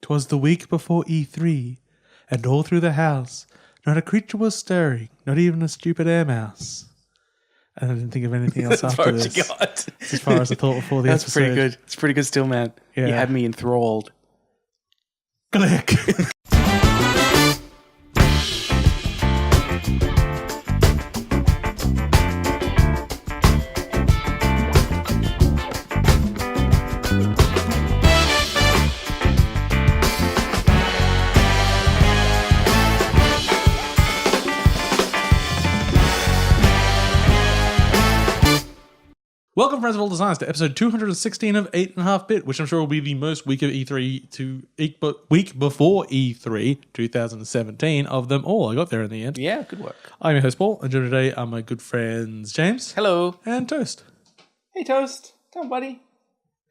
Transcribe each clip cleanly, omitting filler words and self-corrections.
'Twas the week before E3, and all through the house, not a creature was stirring, not even a stupid air mouse. And I didn't think of anything else after this. That's what you got. It's as far as I thought before the That's episode. pretty good. It's pretty good still, man. Yeah. You had me enthralled. Click. Welcome, friends of all designs, to episode 216 of 8.5-Bit, which I'm sure will be the most week of E3 week before E3 2017 of them all. I got there in the end. Yeah, good work. I'm your host, Paul, and joined today are my good friends, James. Hello. And Toast. Hey, Toast. Come on, buddy.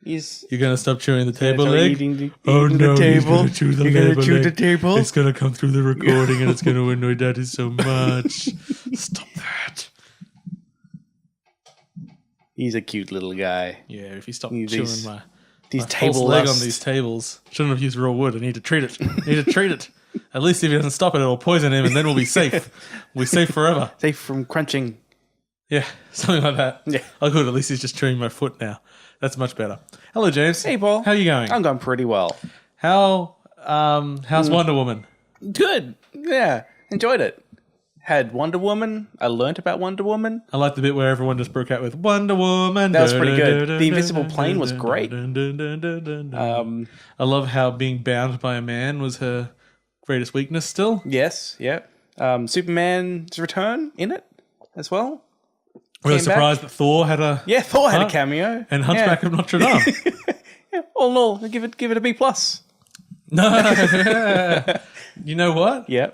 You're going to stop chewing the table start leg? eating Oh no, the table. he's going to chew the You're table gonna chew leg. the table? It's going to come through the recording and it's going to annoy Daddy so much. Stop that. He's a cute little guy. Yeah, if you stop These- chewing my These false table leg lust. on these tables. Shouldn't have used raw wood. I need to treat it. At least if he doesn't stop it, it'll poison him and then we'll be safe. We'll be safe forever. Safe from crunching. Yeah, something like that. Yeah. Oh, good. At least he's just chewing my foot now. That's much better. Hello, James. Hey, Paul. How are you going? I'm going pretty well. How's Wonder Woman? Good. Yeah. Enjoyed it. Had Wonder Woman. I learnt about Wonder Woman. I like the bit where everyone just broke out with Wonder Woman. That was pretty good. The invisible plane was great. I love how being bound by a man was her greatest weakness still. Yes. Yeah. Superman's return in it as well. Really Came back. surprised that Thor had a... Yeah, Thor had Huh? a cameo. And Hunchback of Notre Dame. Yeah, all in all, give it a B+. No. You know what? Yeah.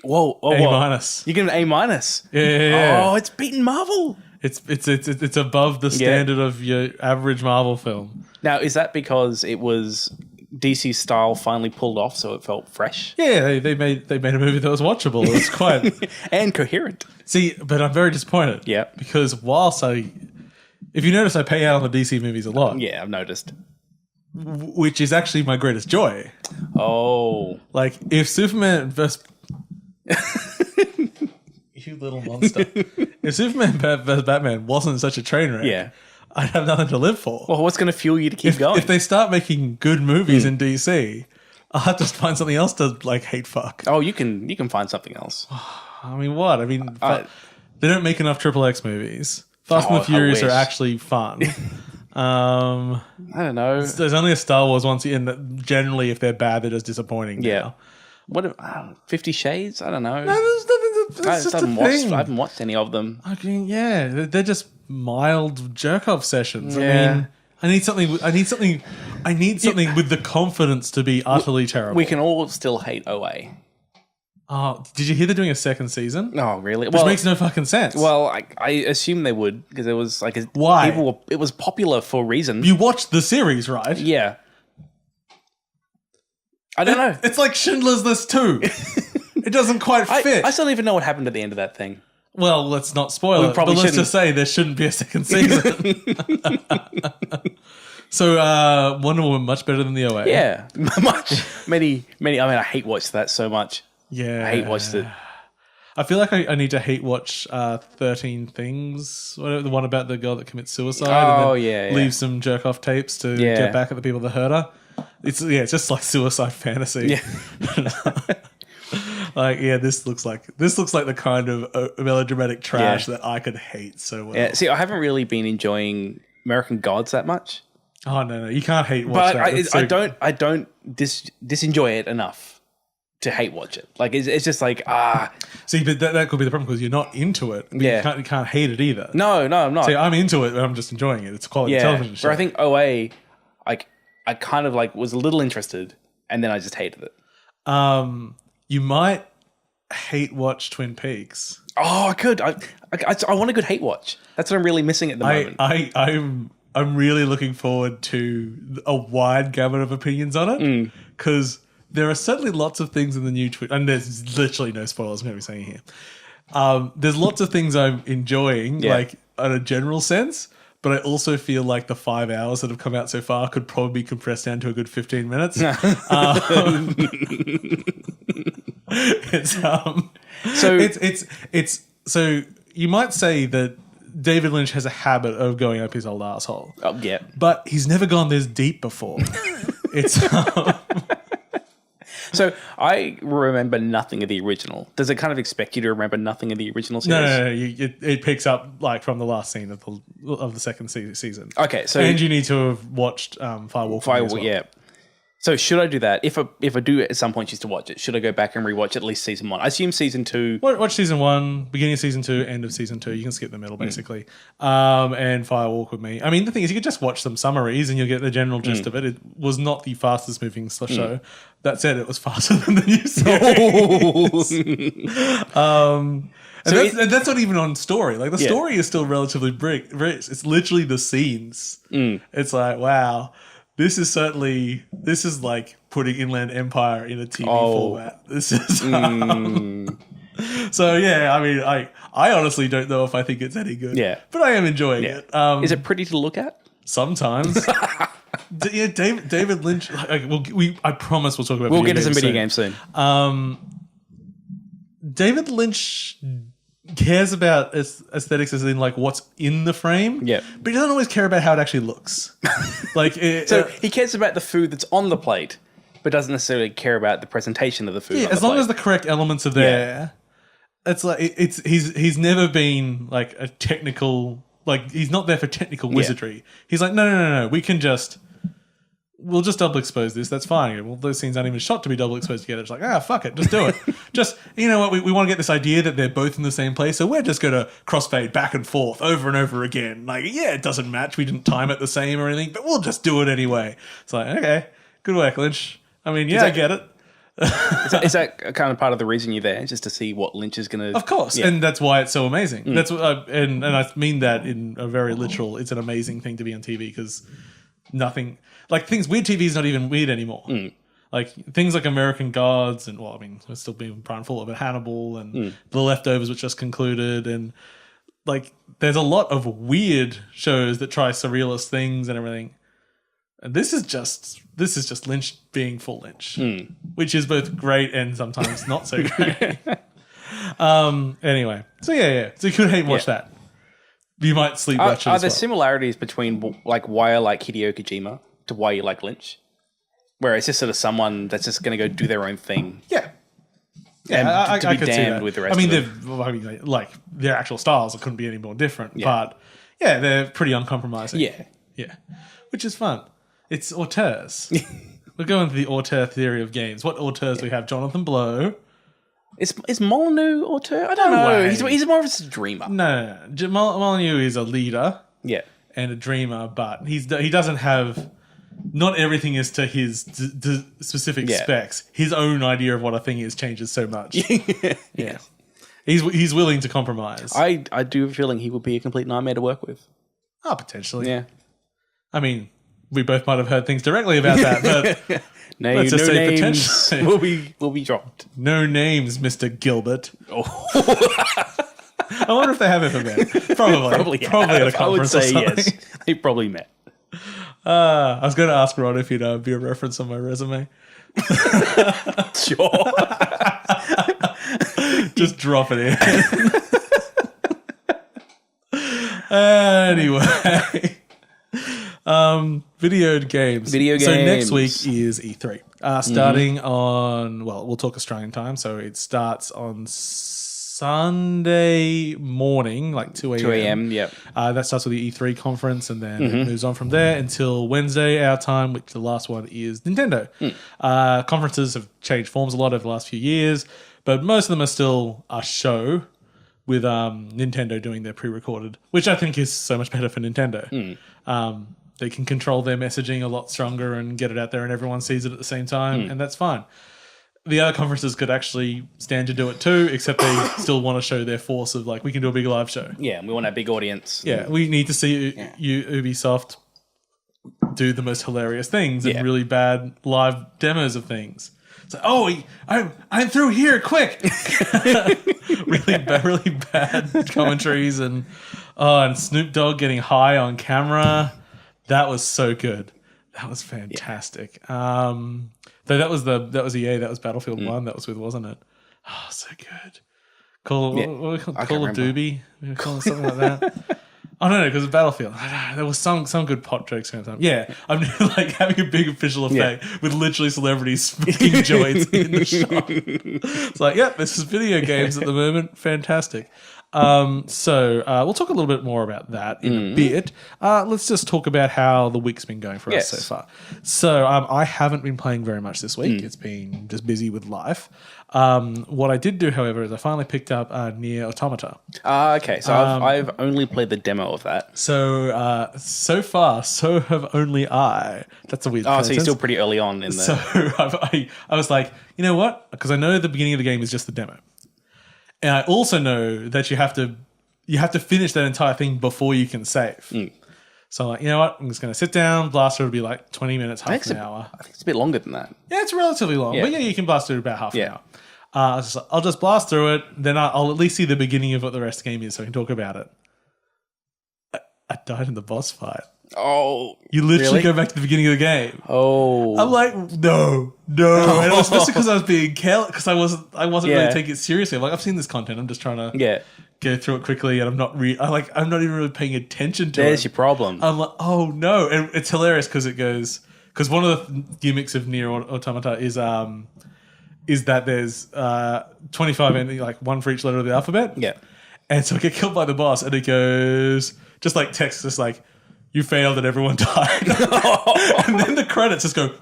Whoa. A minus. You give it an A-? Yeah. Oh, it's beaten Marvel. It's above the standard of your average Marvel film. Now, is that because it was DC style finally pulled off, so it felt fresh Yeah, they made a movie that was watchable. It was quite and coherent? See, but I'm very disappointed. Yeah. Because if you notice, I pay out on the DC movies a lot. Yeah, I've noticed. Which is actually my greatest joy. Oh, Like, if Superman vs. You little monster. If Superman vs. Batman wasn't such a train wreck, yeah. I'd have nothing to live for. Well, what's going to fuel you to keep going? If they start making good movies in DC, I'll have to find something else to, hate fuck. Oh, you can find something else. I mean, what? I mean, they don't make enough XXX movies. Fast and the I Furious are wish. actually fun. I don't know. There's only a Star Wars one, and that generally, if they're bad, they're just disappointing. Yeah. Now. What? 50 Shades? I don't know. No, there's nothing. That's just a thing. I haven't watched any of them. I mean, yeah, they're just mild jerk-off sessions. Yeah. I mean, I need something with the confidence to be utterly terrible. We can all still hate OA. Oh, did you hear they're doing a second season? Oh, really? Which makes no fucking sense. Well, I assume they would because it was like Why? it was popular for a reason. You watched the series, right? Yeah. I don't know. It's like Schindler's List 2. It doesn't quite fit. I still don't even know what happened at the end of that thing. Well, let's not spoil it, but probably let's shouldn't. just say there shouldn't be a second season. So, Wonder Woman, much better than the OA. Yeah, much. Many. I mean, I hate watched that so much. Yeah. I hate watched it. I feel like I need to hate watch 13 Things, whatever, the one about the girl that commits suicide Oh, and then yeah. leaves some jerk-off tapes to Yeah. get back at the people that hurt her. It's just like suicide fantasy. Yeah. This looks like the kind of melodramatic trash that I could hate so well. Yeah. See, I haven't really been enjoying American Gods that much, Oh no, you can't hate watch but that. It's so I don't disenjoy it enough to hate watch it. Like it's just like See, but that could be the problem because you're not into it. But Yeah. you can't hate it either. No, I'm not. See, I'm into it, but I'm just enjoying it. It's a quality television show. But I think OA, I kind of was a little interested, and then I just hated it. You might hate watch Twin Peaks. Oh, I could. I want a good hate watch. That's what I'm really missing at the moment. I'm really looking forward to a wide gamut of opinions on it because there are certainly lots of things in the new Twin, and there's literally no spoilers I'm going to be saying here. There's lots of things I'm enjoying, like in a general sense, but but I also feel like the 5 hours that have come out so far could probably be compressed down to a good 15 minutes. So you might say that David Lynch has a habit of going up his old asshole. Oh, yeah. But he's never gone this deep before. So I remember nothing of the original. Does it kind of expect you to remember nothing of the original series? No. It picks up like from the last scene of the second season. Okay, so and you need to have watched Firewalk. Firewalk, yeah. So should I do that? If I do at some point choose to watch it, should I go back and rewatch at least season 1? I assume season 2. Watch season 1, beginning of season 2, end of season 2. You can skip the middle basically. And Firewalk with me. I mean, the thing is, you could just watch some summaries and you'll get the general gist of it. It was not the fastest moving show. That said, it was faster than the new series. And that's not even on story. Like the story is still relatively rich. It's literally the scenes. It's like, wow. This is like putting Inland Empire in a TV format. This is so yeah. I mean, I honestly don't know if I think it's any good. Yeah, but I am enjoying it. Is it pretty to look at? Sometimes. Yeah, David Lynch. I promise we'll talk about. We'll get to some video games soon. David Lynch cares about aesthetics as in like what's in the frame, but he doesn't always care about how it actually looks. So he cares about the food that's on the plate, but doesn't necessarily care about the presentation of the food. As long as the correct elements are there, it's like he's never been like a technical, like he's not there for technical wizardry. He's like no, we'll just double expose this. That's fine. Well, those scenes aren't even shot to be double exposed together. It's like, fuck it. Just do it. Just, you know what? We want to get this idea that they're both in the same place. So we're just going to crossfade back and forth over and over again. Like, it doesn't match. We didn't time it the same or anything, but we'll just do it anyway. It's like, okay, good work, Lynch. I mean, I get it. Is that kind of part of the reason you're there? Just to see what Lynch is going to... Of course. Yeah. And that's why it's so amazing. That's what and I mean that in a very literal, it's an amazing thing to be on TV because nothing... Like weird TV is not even weird anymore. Like things like American Gods and we're still being prime full of it. Hannibal and The Leftovers, which just concluded, and like there's a lot of weird shows that try surrealist things and everything. And this is just Lynch being full Lynch, which is both great and sometimes not so great. Anyway, so so you could watch that. You might sleep watch it. Are there similarities between like why I like Hideo Kojima to why you like Lynch? Where it's just sort of someone that's just going to go do their own thing. Yeah. And I to be damned with the rest of them. I mean, like their actual styles couldn't be any more different. Yeah. But they're pretty uncompromising. Yeah. Which is fun. It's auteurs. We're going to the auteur theory of games. What auteurs do we have? Jonathan Blow. Is Molyneux auteur? I don't know. He's more of a dreamer. No. Molyneux is a leader. Yeah. And a dreamer, but he doesn't have... Not everything is to his specific specs. His own idea of what a thing is changes so much. Yeah. He's willing to compromise. I do have a feeling he would be a complete nightmare to work with. Oh, potentially. Yeah. I mean, we both might have heard things directly about that, but let's just say names will be dropped. No names, Mr. Gilbert. I wonder if they have ever met. Probably at a conference or something. Yes. They probably met. I was going to ask Ron if he'd be a reference on my resume. Sure. Just drop it in. Anyway. Video games. So next week is E3. Starting on, we'll talk Australian time. So it starts on Sunday morning, like 2 a.m. 2 a.m., yep. That starts with the E3 conference and then it moves on from there until Wednesday, our time, which the last one is Nintendo. Conferences have changed forms a lot over the last few years, but most of them are still a show with Nintendo doing their pre-recorded, which I think is so much better for Nintendo. They can control their messaging a lot stronger and get it out there and everyone sees it at the same time, and that's fine. The other conferences could actually stand to do it too, except they still want to show their force of like, we can do a big live show. Yeah, and we want a big audience. Yeah, we need to see Ubisoft do the most hilarious things and really bad live demos of things. It's like, oh, I'm through here, quick! really bad commentaries and Snoop Dogg getting high on camera. That was so good. That was fantastic. Though that was EA. That was Battlefield 1. That was with, wasn't it? Oh, so good. What we call Call of Duty? We were calling something like that. I don't know, because of Battlefield. There was some good pot jokes kind of time. Yeah, I'm like having a big official effect with literally celebrities smoking joints in the shot. It's like, this is video games at the moment. Fantastic. So we'll talk a little bit more about that in a bit. Let's just talk about how the week's been going for us so far. So I haven't been playing very much this week. It's been just busy with life. What I did do, however, is I finally picked up Nier Automata. Okay. So I've only played the demo of that. So so far, so have only I. That's a weird so you're still pretty early on in the... So I was like, you know what? Because I know the beginning of the game is just the demo. And I also know that you have to finish that entire thing before you can save. So I'm like, you know what? I'm just going to sit down, blast through. It'll be like 20 minutes, half an hour. I think it's a bit longer than that. Yeah, it's relatively long. Yeah. But you can blast through about half an hour. I'll just blast through it. Then I'll at least see the beginning of what the rest of the game is so I can talk about it. I died in the boss fight. Oh, you literally go back to the beginning of the game. Oh, I'm like, no. And it was especially because I was being careless because I wasn't really taking it seriously. I'm like, I've seen this content. I'm just trying to go through it quickly, and I'm not even really paying attention to it. There's your problem. I'm like, oh no, and it's hilarious because one of the gimmicks of Nier Automata is that there's 25 and like one for each letter of the alphabet. Yeah, and so I get killed by the boss, and it goes just like text, just like, you failed and everyone died. And then the credits just go,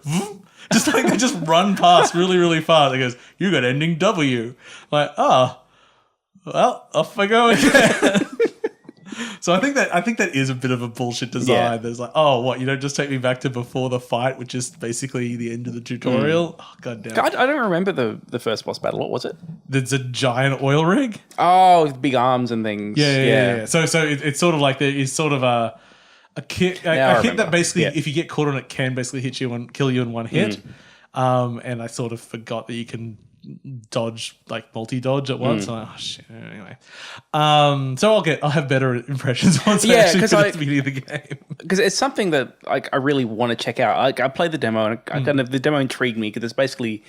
just like they just run past really, really fast. It goes, you got ending W. Like, well, off I go again. So I think that is a bit of a bullshit design. Yeah. There's like, what, you don't just take me back to before the fight, which is basically the end of the tutorial? Oh, God damn it. I don't remember the first boss battle. What was it? There's a giant oil rig. Oh, with big arms and things. Yeah. So it's sort of like there is sort of a hit that basically, if you get caught on it, can basically hit you and kill you in one hit. And I sort of forgot that you can dodge, like multi-dodge at once. I'm like, oh shit. Anyway, so I'll have better impressions once I actually finish the beginning of the game. Because it's something that like I really want to check out. Like I played the demo and the demo intrigued me because it's basically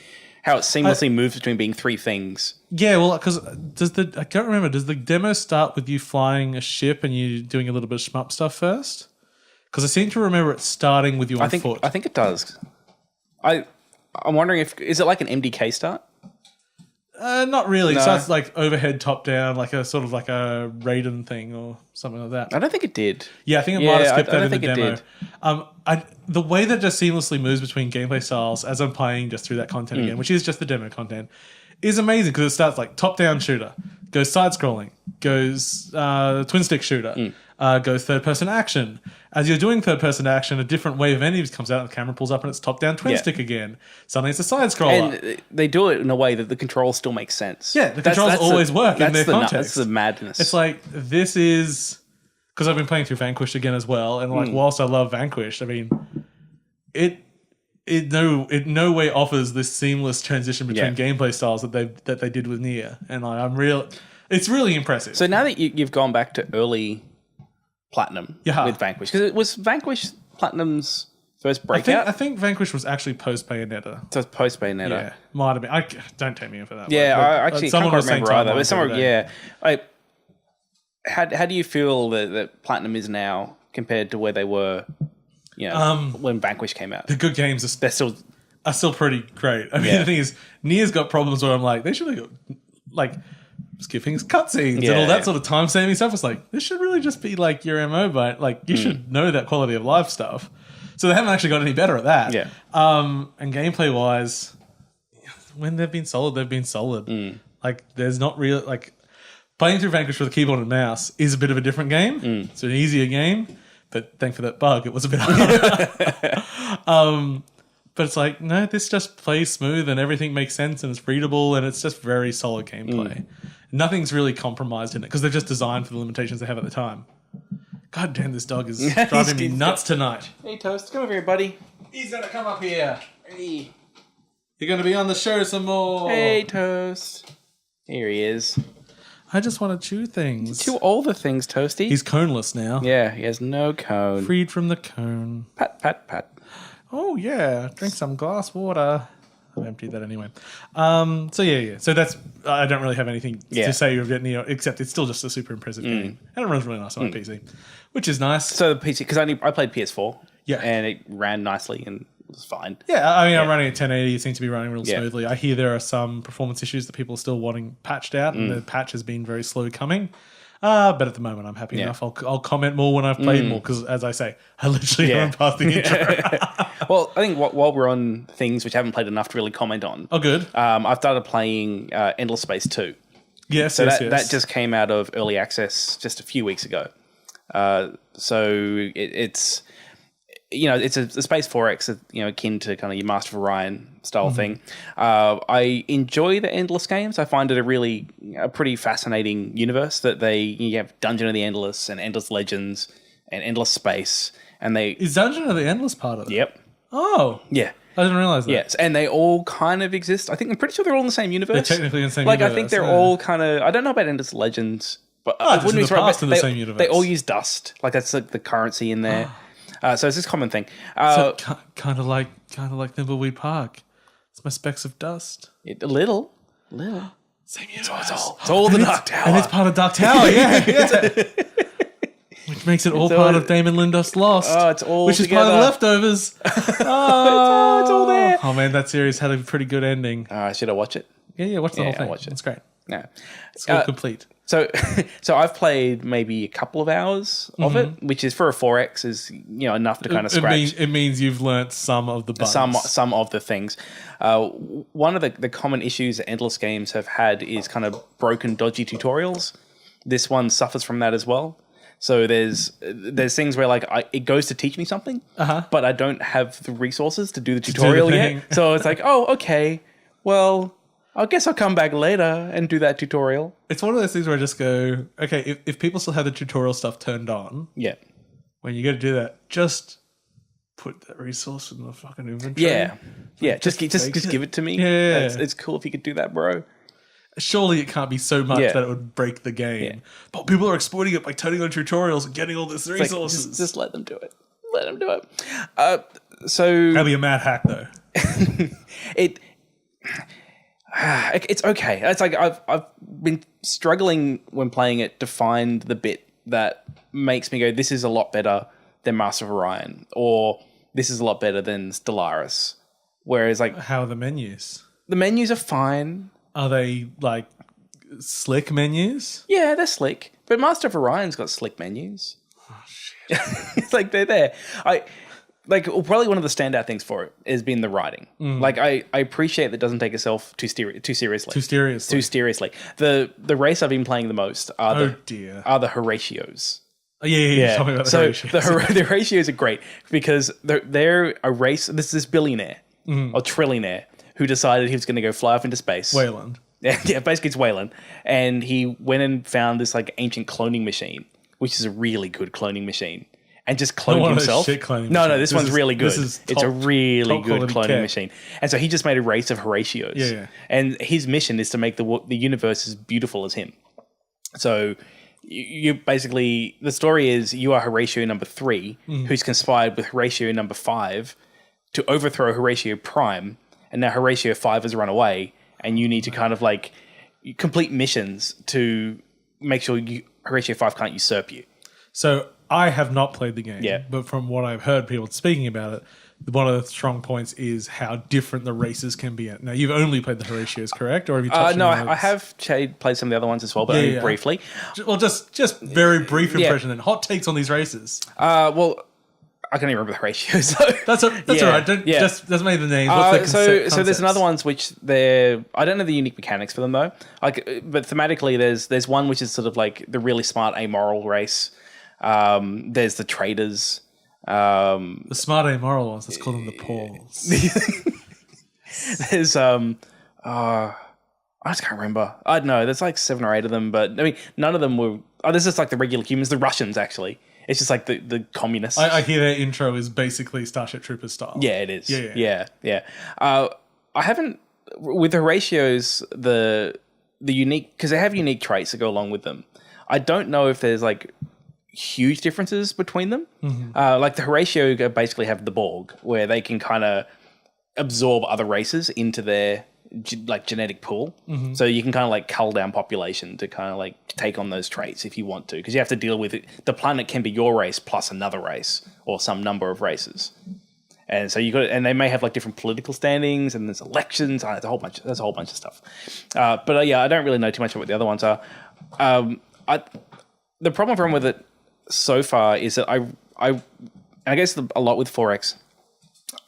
how it seamlessly moves between being three things. Yeah, well, because I can't remember. Does the demo start with you flying a ship and you doing a little bit of shmup stuff first? Because I seem to remember it starting with you on foot. I think it does. I'm wondering is it like an MDK start? Not really. No. It starts like overhead, top down, like a sort of like a Raiden thing or something like that. I don't think it did. Yeah, I think it might have skipped that in the demo. The way that just seamlessly moves between gameplay styles as I'm playing just through that content again, which is just the demo content, is amazing because it starts like top down shooter, goes side scrolling, goes twin stick shooter, goes third person action. As you're doing third person action, a different wave of enemies comes out and the camera pulls up and it's top down twin stick again. Suddenly it's a side scroller. And they do it in a way that the controls still make sense. Yeah, the controls always work in their context. That's the madness. It's like, this is... Because I've been playing through Vanquished again as well, and like whilst I love Vanquished, I mean, it no way offers this seamless transition between gameplay styles that they did with Nier, and like, it's really impressive. So now that you've gone back to early Platinum with Vanquish, because it was Vanquish Platinum's first breakout. I think Vanquish was actually post Bayonetta. So it's post Bayonetta. Yeah, might have been. Don't take me in for that. Yeah, I actually can't remember either. But somewhere, How do you feel that Platinum is now compared to where they were, when Vanquish came out? The good games are still pretty great. I mean, the thing is, Nier's got problems where I'm like, they should have like skip things, cutscenes, and all that sort of time saving stuff. It's like, this should really just be like your MO, but like you should know that quality of life stuff. So they haven't actually got any better at that. Yeah. And gameplay wise, when they've been solid, they've been solid. Like there's not real like. Playing through Vanquish with a keyboard and mouse is a bit of a different game. It's an easier game, but thanks for that bug, it was a bit harder. But it's like, no, this just plays smooth and everything makes sense and it's readable and it's just very solid gameplay. Nothing's really compromised in it because they've just designed for the limitations they have at the time. God damn, this dog is driving me nuts tonight. Hey, Toast, come over here, buddy. He's going to come up here. Hey. You're going to be on the show some more. Hey, Toast. Here he is. I just want to chew things. Chew all the things, Toasty. He's coneless now. Yeah, he has no cone. Freed from the cone. Pat, pat, pat. Oh, yeah. Drink some glass water. I've emptied that anyway. So that's... I don't really have anything to say of Nier, except it's still just a super impressive game. And it runs really nice on my PC, which is nice. So the PC... Because I played PS4. Yeah. And it ran nicely and it was fine. Yeah, I mean, I'm running at 1080. It seems to be running real smoothly. I hear there are some performance issues that people are still wanting patched out, and the patch has been very slow coming. But at the moment, I'm happy enough. I'll comment more when I've played more, because, as I say, I literally haven't passed the intro. Well, I think while we're on things which I haven't played enough to really comment on. Oh, good. I've started playing Endless Space 2. Yes, so that just came out of early access just a few weeks ago. So it's... it's a Space 4X, akin to kind of your Master of Orion style thing. I enjoy the Endless games. I find it a pretty fascinating universe that you have Dungeon of the Endless and Endless Legends and Endless Space. And Is Dungeon of the Endless part of it? Yep. Oh. Yeah. I didn't realize that. Yes, and they all kind of exist. I'm pretty sure they're all in the same universe. They're technically in the same universe. I think they're all kind of... I don't know about Endless Legends, but I wouldn't be surprised in the same universe. They all use dust. That's the currency in there. So it's this common thing. Kind of like Thimbleweed Park. It's my specks of dust. A little. Same universe. It's all the Dark Tower. And it's part of Dark Tower, yeah. Which makes it all part of Damon Lindelof Lost. Oh, it's all Which together. is part of the Leftovers. It's all there. Oh, man, that series had a pretty good ending. Should I watch it? Yeah, watch the whole thing. Watch it. It's great. Yeah. It's all complete. So I've played maybe a couple of hours of it, which is for a 4X is enough to kind of scratch. It means you've learnt some of the bugs. Some of the things. One of the common issues that Endless games have had is kind of broken, dodgy tutorials. This one suffers from that as well. So there's things where it goes to teach me something, but I don't have the resources to do the tutorial yet. So it's like, oh, okay, well, I guess I'll come back later and do that tutorial. It's one of those things where I just go, okay, if people still have the tutorial stuff turned on, when you go to do that, just put that resource in the fucking inventory. Yeah. Just give it to me. Yeah. It's cool if you could do that, bro. Surely it can't be so much that it would break the game. Yeah. But people are exploiting it by turning on tutorials and getting all this resources. Just let them do it. Let them do it. So that'd be a mad hack, though. It's okay. It's like I've been struggling when playing it to find the bit that makes me go, this is a lot better than Master of Orion, or this is a lot better than Stellaris. Whereas how are the menus? The menus are fine. Are they slick menus? Yeah, they're slick. But Master of Orion's got slick menus. Oh shit! It's they're there. Probably one of the standout things for it has been the writing. I appreciate that it doesn't take itself too seriously. Too seriously. The race I've been playing the most are the Horatios. Oh, yeah. Tell me about the Horatios. The Horatios are great because they're a race. This billionaire or trillionaire who decided he was going to go fly off into space. Wayland. Yeah, basically it's Wayland. And he went and found this ancient cloning machine, which is a really good cloning machine. And just cloned himself. No, this one's really good. It's a really good cloning machine. And so he just made a race of Horatios. Yeah. And his mission is to make the universe as beautiful as him. So you basically, the story is you are Horatio number 3, who's conspired with Horatio number 5 to overthrow Horatio Prime. And now Horatio 5 has run away. And you need to kind of complete missions to make sure Horatio 5 can't usurp you. So I have not played the game, yeah. But from what I've heard people speaking about it, one of the strong points is how different the races can be. Now, you've only played the Horatios, correct? Or have you touched No, I have played some of the other ones as well, but only briefly. Well, just very brief impression and hot takes on these races. Well, I can't even remember the Horatios. So. That's all right. Just make the names. What's the so there's another ones which I don't know the unique mechanics for them though. But thematically, there's one which is sort of the really smart amoral race. There's the traders. The smart amoral ones, let's call them the Pauls. There's I just can't remember. I don't know, there's 7 or 8 of them, but I mean none of them were this is the regular humans, the Russians actually. It's just the communists. I hear their intro is basically Starship Troopers style. Yeah, it is. Yeah. I haven't with the ratios the unique because they have unique traits that go along with them. I don't know if there's like huge differences between them. Like the Horatio basically have the Borg, where they can kind of absorb other races into their like genetic pool. So you can kind of like cull down population to kind of like take on those traits if you want to, because you have to deal with it. The planet can be your race plus another race or some number of races. And so and they may have like different political standings, and there's elections. There's a whole bunch of stuff. But yeah, I don't really know too much about what the other ones are. The problem with it so far is that I guess a lot with 4X,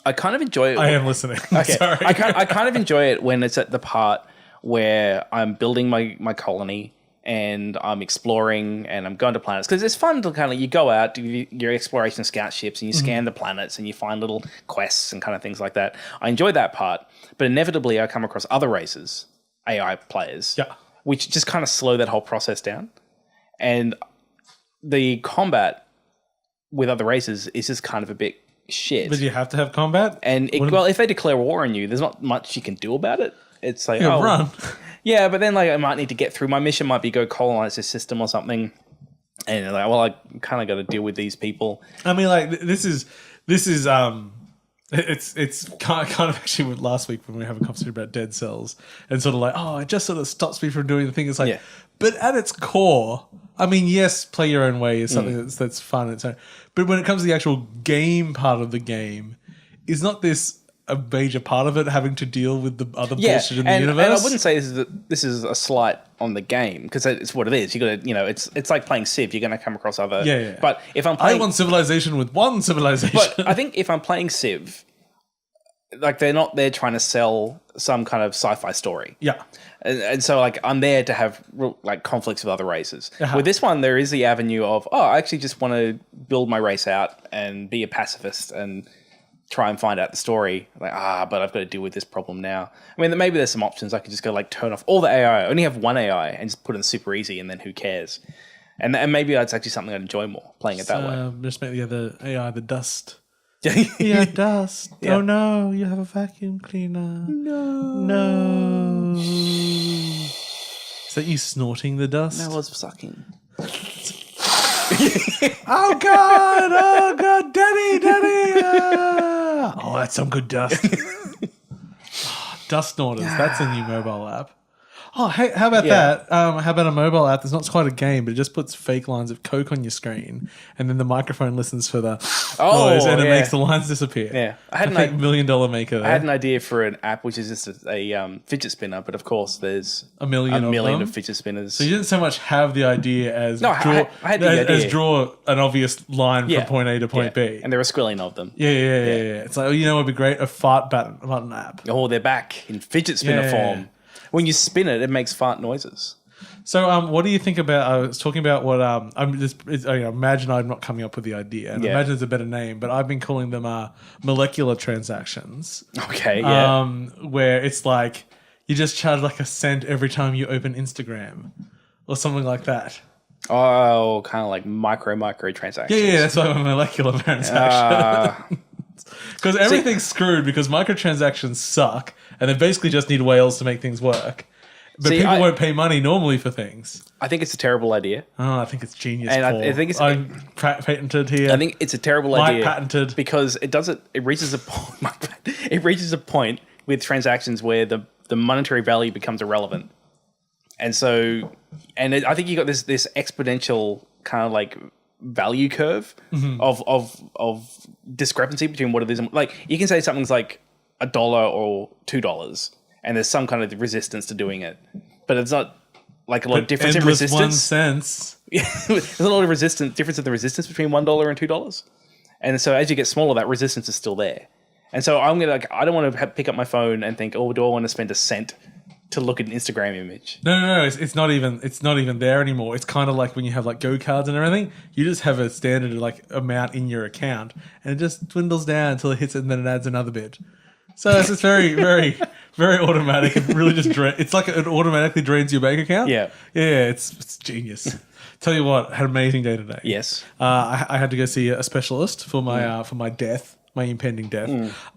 I kind of enjoy it. I am listening. Okay. Sorry. I kind of enjoy it when it's at the part where I'm building my colony and I'm exploring and I'm going to planets, because it's fun to kind of, you go out, do your exploration scout ships and you scan the planets and you find little quests and kind of things like that. I enjoy that part, but inevitably I come across other races, AI players, which just kind of slow that whole process down. And the combat with other races is just kind of a bit shit. But you have to have combat? And if they declare war on you, there's not much you can do about it. It's like, run. Yeah, but then like I might need to get through. My mission might be go colonize this system or something. And you're like, well, I kind of got to deal with these people. I mean, like this is it's kind of actually with last week when we were having a conversation about Dead Cells and sort of like, it just sort of stops me from doing the thing. It's like, but at its core, I mean, yes, play your own way is something that's fun. But when it comes to the actual game part of the game, is not this a major part of it, having to deal with the other bullshit in the universe? And I wouldn't say this is a slight on the game, because it's what it is. You got to, it's like playing Civ. You're going to come across other. Yeah. But if I'm playing, I want civilization with one civilization. But I think if I'm playing Civ, like they're not there trying to sell some kind of sci-fi story. Yeah. And so like I'm there to have like conflicts with other races. With this one, there is the avenue of, I actually just want to build my race out and be a pacifist and try and find out the story. Like, but I've got to deal with this problem now. I mean, maybe there's some options. I could just go like turn off all the AI. I only have one AI and just put it in super easy, and then who cares? And maybe that's actually something I'd enjoy more, playing it that way. Just make the other AI the dust. Yeah, dust. Yeah. Oh no, you have a vacuum cleaner. No. Is that you snorting the dust? No, I was sucking. Oh God, Daddy. Oh, that's some good dust. Dust Snorters, that's a new mobile app. Oh, hey, how about that? How about a mobile app that's not quite a game, but it just puts fake lines of Coke on your screen, and then the microphone listens for the noise, and it makes the lines disappear. Yeah, I had a $1 million maker there. I had an idea for an app which is just a fidget spinner, but of course there's a million of fidget spinners. So you didn't so much have the idea as I had the idea. As draw an obvious line from point A to point B, and there are a squillion of them. Yeah. It's like, you know what would be great? A fart button app. Oh, they're back in fidget spinner form. When you spin it, it makes fart noises. So, what do you think about? I was talking about what imagine I'm not coming up with the idea, and imagine it's a better name, but I've been calling them molecular transactions. Okay, yeah. Where it's like you just charge like a cent every time you open Instagram, or something like that. Oh, kind of like micro transactions. Yeah, that's why I'm a molecular transaction. Because everything's screwed because microtransactions suck, and they basically just need whales to make things work. But people won't pay money normally for things. I think it's a terrible idea. Oh, I think it's genius. And I think it's patented here. I think it's a terrible idea. Patented because it reaches a point. It reaches a point with transactions where the monetary value becomes irrelevant, and so I think you got this exponential kind of like value curve of discrepancy between what it is. Like you can say something's like $1 or $2, and there's some kind of resistance to doing it, but it's not like a lot of difference in resistance. 1 cent. There's a lot of difference in the resistance between $1 and $2, and so as you get smaller, that resistance is still there. And so I don't want to pick up my phone and think, do I want to spend a cent to look at an Instagram image? No. It's not even there anymore. It's kind of like when you have like Go cards and everything. You just have a standard like amount in your account, and it just dwindles down until it hits it, and then it adds another bit. So it's just very, very, very automatic. It really just it's like it automatically drains your bank account. Yeah. It's genius. Tell you what, I had an amazing day today. Yes. I had to go see a specialist for my death. my impending death.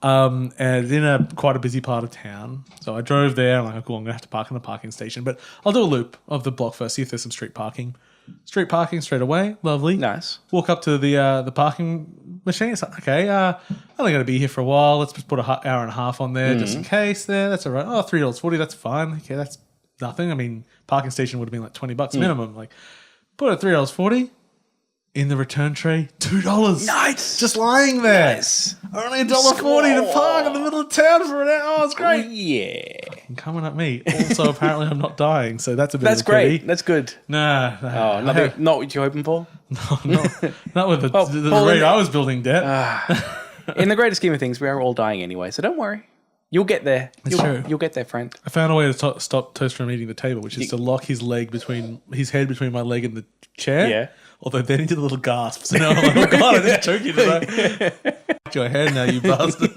And in quite a busy part of town. So I drove there. I'm like, cool, I'm going to have to park in the parking station. But I'll do a loop of the block first, see if there's some street parking. Street parking straight away. Lovely. Nice. Walk up to the parking machine. It's like, okay, I'm only going to be here for a while. Let's just put an hour and a half on there just in case there. That's all right. Oh, $3.40. That's fine. Okay, that's nothing. I mean, parking station would have been like $20 minimum. Like, put it $3.40. In the return tray, $2. Nice. Just lying there. Nice. Only $1.40 to park in the middle of town for an hour. Oh, it's great. Yeah. And coming at me. Also, apparently I'm not dying, so that's a bit That's of a pity. great. That's good. Nah. Oh, not what you're hoping for? No, not with the rate I was building debt. In the greater scheme of things, we are all dying anyway, so don't worry. You'll get there. You'll get there, friend. I found a way to stop Toast from eating the table, which is to lock his head between my leg and the chair. Yeah. Although then he did a little gasp. So now I'm like, oh God, I just choked you today. Your head now, you bastard.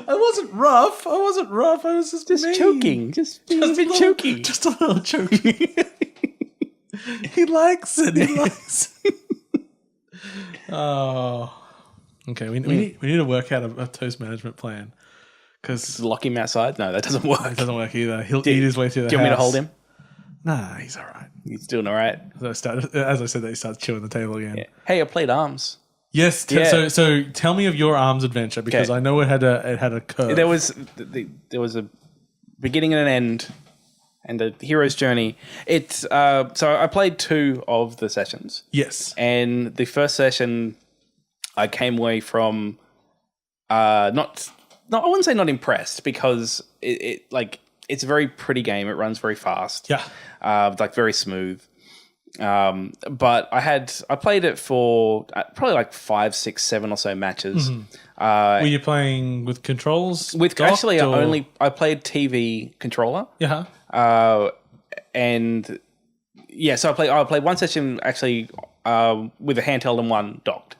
I wasn't rough. I was just mean. Choking. Just choking. Just a little choking. He likes it. Oh. Okay, we need to work out a Toast management plan. Because lock him outside? No, that doesn't work. It doesn't work either. He'll eat his way through the house. Do you want me to hold him? Nah, he's all right. He's doing all right. As I said, he starts chewing the table again. Yeah. Hey, I played ARMS. Yes. So tell me of your ARMS adventure because I know it had a curve. There was a beginning and an end, and a hero's journey. So I played 2 of the sessions. Yes. And the first session, I came away from I wouldn't say not impressed because it's a very pretty game. It runs very fast. Yeah. Like very smooth. But I played it for probably like 5, 6, 7 or so matches. Were you playing with controls? Actually, I played TV controller. Yeah. And yeah, so I played one session actually with a handheld and one docked.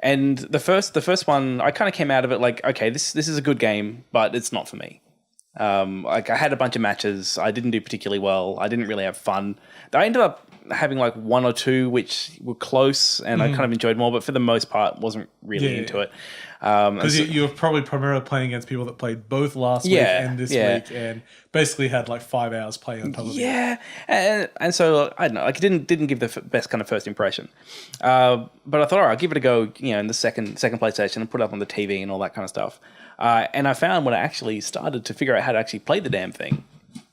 And the first one, I kind of came out of it like, okay, this is a good game, but it's not for me. I had a bunch of matches. I didn't do particularly well. I didn't really have fun. I ended up having like 1 or 2 which were close, and I kind of enjoyed more. But for the most part, wasn't really into it. Because you were probably primarily playing against people that played both last week and this week, and basically had like 5 hours playing on top of it. Yeah, and so I don't know. Like, it didn't give the best kind of first impression. But I thought, all right, I'll give it a go. In the second PlayStation and put it up on the TV and all that kind of stuff. And I found when I actually started to figure out how to actually play the damn thing,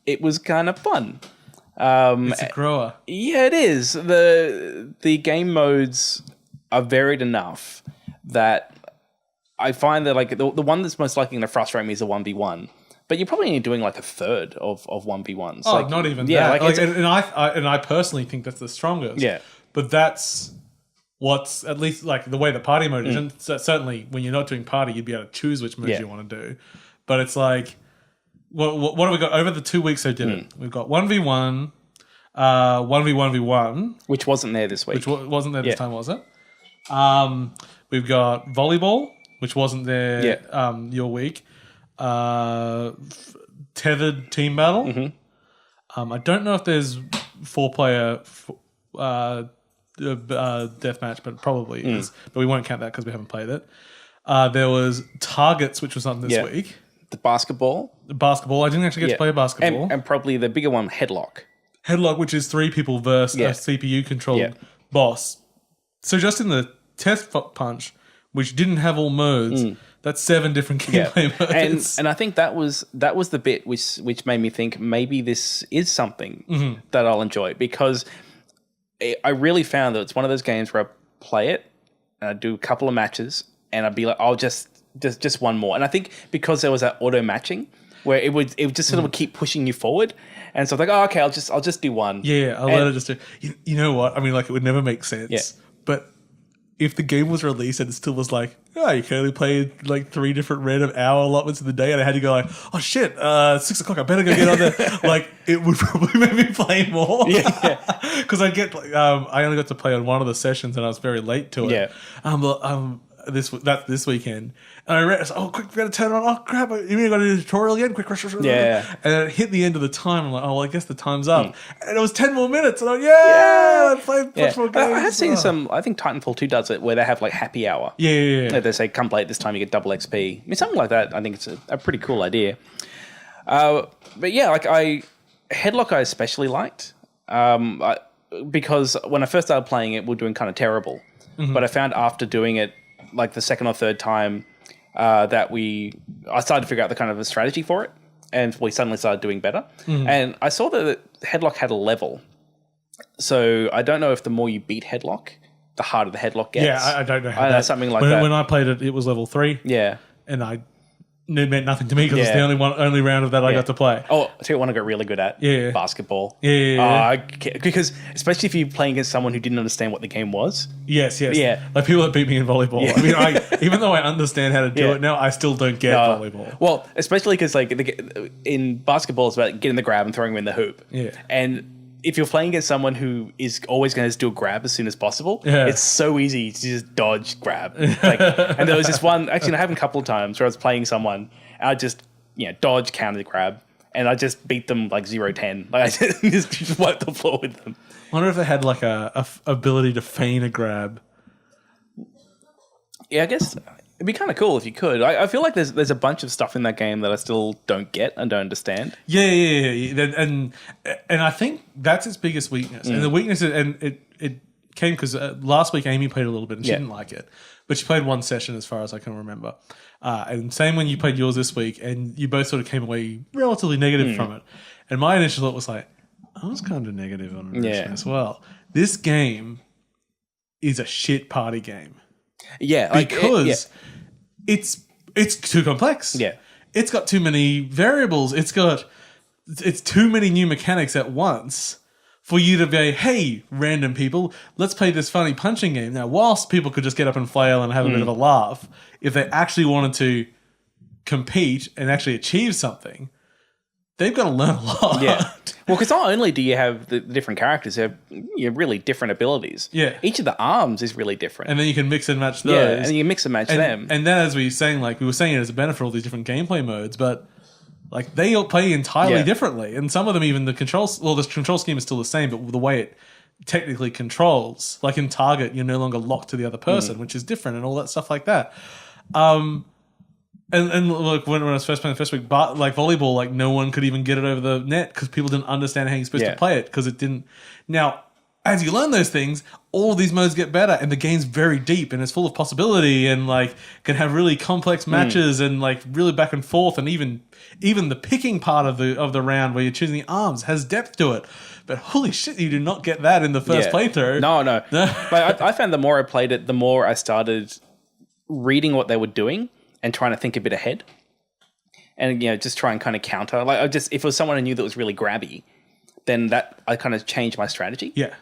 it was kind of fun. It's a grower. Yeah, it is. The game modes are varied enough that I find that like the one that's most likely going to frustrate me is the 1v1. But you're probably only doing like a third of 1v1s. Oh, like, not even that. Like and I personally think that's the strongest. Yeah. But that's what's at least like the way the party mode is. And certainly when you're not doing party, you'd be able to choose which modes you want to do. But it's like, what have we got over the 2 weeks I did it? We've got 1v1, 1v1v1. Which wasn't there this week. Which wasn't there this time, was it? We've got volleyball, which wasn't there your week. Tethered team battle. I don't know if there's 4-player deathmatch, but probably is. But we won't count that because we haven't played it. There was targets, which was on this week. The basketball. I didn't actually get to play basketball. And probably the bigger one, headlock. Headlock, which is 3 people versus a CPU-controlled boss. So just in the test punch, which didn't have all modes, that's 7 different gameplay modes. And I think that was the bit which made me think maybe this is something that I'll enjoy, because I really found that it's one of those games where I play it and I do a couple of matches and I'd be like, I'll just one more. And I think because there was that auto matching where it would just sort of keep pushing you forward. And so I was like, oh, okay, I'll just do one. Yeah, I'll let it just do. You know what? I mean, like, it would never make sense. Yeah. But if the game was released and it still was like, oh, you can only play like 3 different random hour allotments of the day, and I had to go like, oh shit, 6 o'clock, I better go get on there. Like, it would probably make me play more. Yeah. Because I only got to play on one of the sessions and I was very late to it. Yeah. this weekend, and I read, oh, quick, we got to turn it on. Oh crap! You mean I got to do the tutorial again? Quick, rush. Yeah. And then it hit the end of the time. I'm like, oh, well, I guess the time's up. And it was 10 more minutes. And I'm like, let's play much more games. I have seen some. I think Titanfall 2 does it, where they have like happy hour. Yeah. They say, come play at this time, you get double XP. I mean, something like that. I think it's a pretty cool idea. But yeah, like Headlock I especially liked. Because when I first started playing it, we were doing kind of terrible. Mm-hmm. But I found after doing it, like the second or third time, that I started to figure out the kind of a strategy for it, and we suddenly started doing better. Mm-hmm. And I saw that Headlock had a level. So I don't know if the more you beat Headlock, the harder the Headlock gets. Yeah, I don't know how that... something like that. When I played it, it was level 3. Yeah. And it meant nothing to me because it's the only round of that I got to play. Oh, I tell you what I got really good at. Yeah. Basketball. Yeah. Because especially if you're playing against someone who didn't understand what the game was. Yes. Yeah. Like people that beat me in volleyball. Yeah. I mean, even though I understand how to do it now, I still don't get volleyball. Well, especially because like in basketball, it's about getting the grab and throwing them in the hoop. Yeah. And if you're playing against someone who is always going to do a grab as soon as possible, it's so easy to just dodge grab. And there was this one, actually, it happened a couple of times where I was playing someone, and I just dodge, counter, grab, and I just beat them like 0-10. Like I just wiped the floor with them. I wonder if they had like a ability to feign a grab. Yeah, I guess it'd be kind of cool if you could. I feel like there's a bunch of stuff in that game that I still don't get and don't understand. Yeah. And I think that's its biggest weakness. And the weakness is, and it came because last week Amy played a little bit and she didn't like it, but she played one session as far as I can remember. And same when you played yours this week, and you both sort of came away relatively negative from it. And my initial thought was like, I was kind of negative on it as well. This game is a shit party game. Yeah, because it's too complex. Yeah, it's got too many variables. It's too many new mechanics at once for you to be, hey, random people, let's play this funny punching game. Now, whilst people could just get up and flail and have a bit of a laugh, if they actually wanted to compete and actually achieve something, they've got to learn a lot. Yeah. Well, because not only do you have the different characters, you have really different abilities. Yeah. Each of the arms is really different. And then you can mix and match those. Yeah, and you mix and match them. And then as we were saying, like we were saying it as a benefit for all these different gameplay modes, but like they all play entirely differently. And some of them even the control scheme is still the same, but the way it technically controls, like in Target, you're no longer locked to the other person, which is different and all that stuff like that. And look, when I was first playing the first week, but like volleyball, like no one could even get it over the net because people didn't understand how you're supposed to play it because it didn't. Now, as you learn those things, all of these modes get better, and the game's very deep and it's full of possibility, and like can have really complex matches and like really back and forth, and even the picking part of the round where you're choosing the arms has depth to it. But holy shit, you do not get that in the first playthrough. No. But I found the more I played it, the more I started reading what they were doing and trying to think a bit ahead, and just try and kind of counter. Like if it was someone I knew that was really grabby, then that I kind of changed my strategy. Yeah,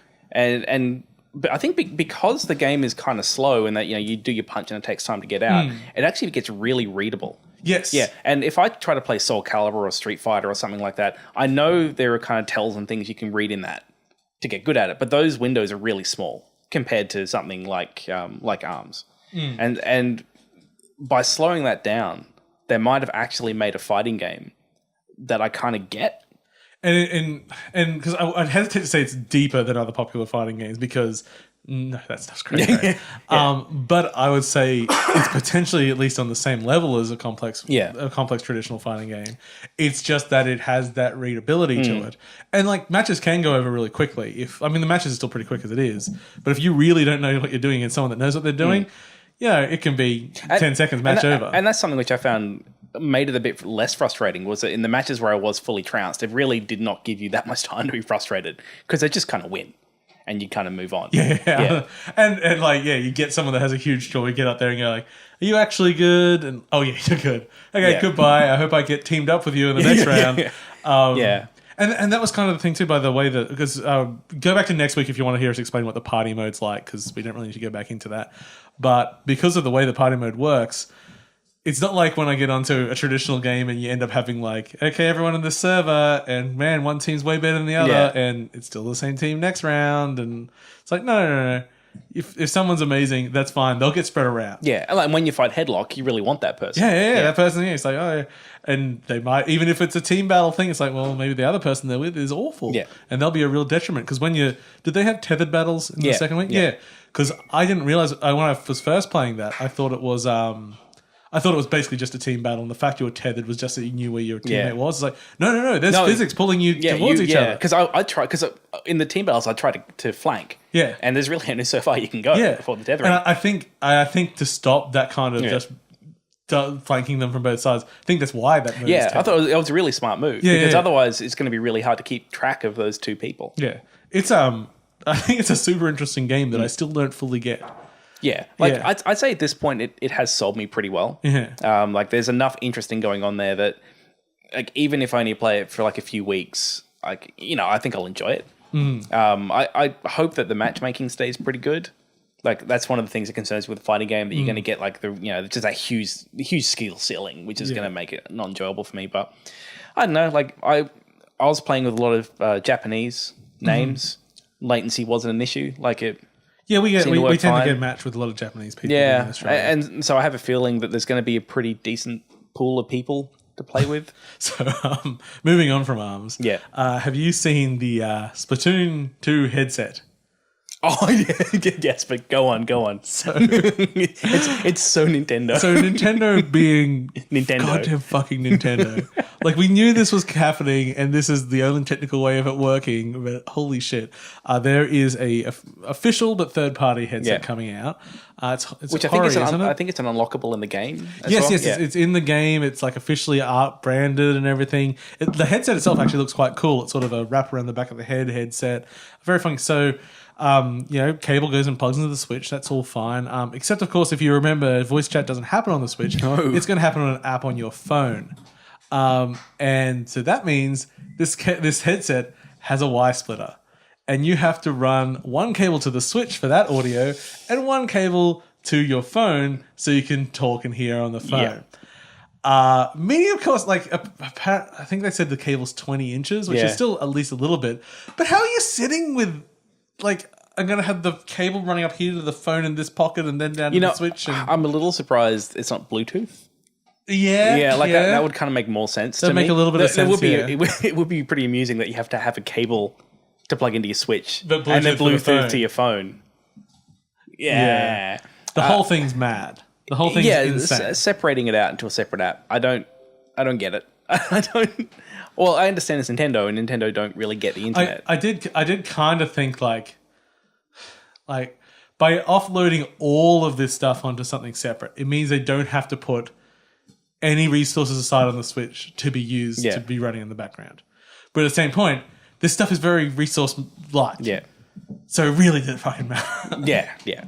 but I think because the game is kind of slow and that you do your punch and it takes time to get out, it actually gets really readable. Yes. Yeah, and if I try to play Soul Calibur or Street Fighter or something like that, I know there are kind of tells and things you can read in that to get good at it, but those windows are really small compared to something like ARMS, and by slowing that down, they might have actually made a fighting game that I kind of get. And because I'd hesitate to say it's deeper than other popular fighting games because no, that's not great. But I would say it's potentially at least on the same level as a complex traditional fighting game. It's just that it has that readability to it, and like matches can go over really quickly. The matches are still pretty quick as it is, but if you really don't know what you're doing and someone that knows what they're doing. It can be 10 seconds match over. And that's something which I found made it a bit less frustrating, was that in the matches where I was fully trounced, it really did not give you that much time to be frustrated because they just kind of win and you kind of move on. Yeah. And like, you get someone that has a huge score, you get up there and go like, are you actually good? And oh yeah, you're good. Okay, goodbye. I hope I get teamed up with you in the next round. And that was kind of the thing too, by the way, that because go back to next week if you want to hear us explain what the party mode's like, because we don't really need to go back into that. But because of the way the party mode works, it's not like when I get onto a traditional game and you end up having like, okay, everyone in this server, and man, one team's way better than the other, and it's still the same team next round, and it's like, no. If someone's amazing, that's fine. They'll get spread around. Yeah, and like when you fight headlock, you really want that person. Yeah. That person. Yeah, it's like, oh, yeah. And they might, even if it's a team battle thing, it's like, well, maybe the other person they're with is awful. Yeah, and they'll be a real detriment because did they have tethered battles in the second week? Yeah, because I didn't realize when I was first playing that, I thought it was basically just a team battle, and the fact you were tethered was just that you knew where your teammate was. It's like, no, there's physics pulling you towards each other. Because I tried, because in the team battles, I tried to flank. Yeah. And there's really only so far you can go before the tethering. And I think to stop that kind of just flanking them from both sides, I think that's why that move is I thought it was a really smart move. Yeah, because otherwise it's going to be really hard to keep track of those two people. Yeah. It's I think it's a super interesting game that I still don't fully get. Yeah, I'd say at this point it has sold me pretty well. Yeah. Like there's enough interesting going on there that, like, even if I only play it for like a few weeks, like, I think I'll enjoy it. I hope that the matchmaking stays pretty good. Like that's one of the things that concerns me with a fighting game, that you're going to get like just that huge skill ceiling, which is going to make it not enjoyable for me. But I don't know. Like I was playing with a lot of Japanese names. Latency wasn't an issue. Like it. Yeah, we tend to get matched with a lot of Japanese people. Yeah, in Australia. And so I have a feeling that there's going to be a pretty decent pool of people to play with. So, moving on from ARMS. Yeah. Have you seen the Splatoon 2 headset? Oh, yeah, yes, but go on. So it's so Nintendo. So Nintendo being Nintendo. Goddamn fucking Nintendo. Like, we knew this was happening, and this is the only technical way of it working, but holy shit. There is a official but third-party headset coming out. It's which Hori, I think it's an unlockable in the game as yes, well. Yes, it's in the game. It's like officially art branded and everything. The headset itself actually looks quite cool. It's sort of a wrap around the back of the headset. Very funny. So, cable goes and plugs into the Switch. That's all fine. Except, of course, if you remember, voice chat doesn't happen on the Switch. No. It's going to happen on an app on your phone. And so that means this headset has a Y splitter. And you have to run one cable to the Switch for that audio and one cable to your phone so you can talk and hear on the phone. Yeah. Medium cost, like, I think they said the cable's 20 inches, which is still at least a little bit. But how are you sitting with, like, I'm going to have the cable running up here to the phone in this pocket and then down to the Switch? And I'm a little surprised it's not Bluetooth. Yeah. That would kind of make more sense to me. Make a little bit of sense, it would be pretty amusing that you have to have a cable to plug into your Switch and Bluetooth then Bluetooth to your phone. Yeah. The whole thing's mad. The whole thing's insane. Separating it out into a separate app. I don't get it. I don't. Well, I understand it's Nintendo, and Nintendo don't really get the internet. I did kind of think like by offloading all of this stuff onto something separate, it means they don't have to put any resources aside on the Switch to be used to be running in the background. But at the same point, this stuff is very resource light. Yeah. So it really didn't fucking matter. Yeah.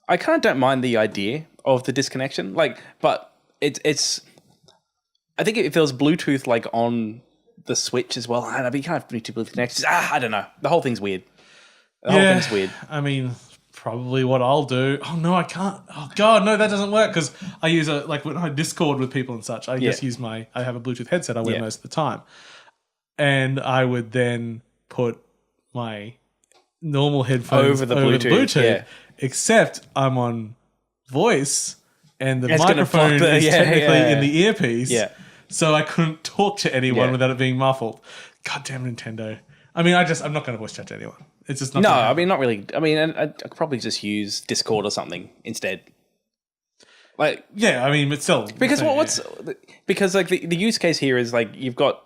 I kind of don't mind the idea of the disconnection, but it's. I think if there was Bluetooth like on the Switch as well, I don't know, but you can't have Bluetooth connections. I don't know. The whole thing's weird. The whole thing's weird. I mean, probably what I'll do. Oh no, I can't. Oh god, no, that doesn't work because I use when I Discord with people and such. I just use I have a Bluetooth headset I wear most of the time, and I would then put my normal headphones over the Bluetooth. Except I'm on voice, and the microphone is technically in the earpiece. Yeah. So I couldn't talk to anyone without it being muffled. Goddamn Nintendo. I mean, I'm not going to voice chat to anyone. It's just not. No, I mean, not really. I mean, I could probably just use Discord or something instead. Like, I mean, but still, because because like the use case here is like you got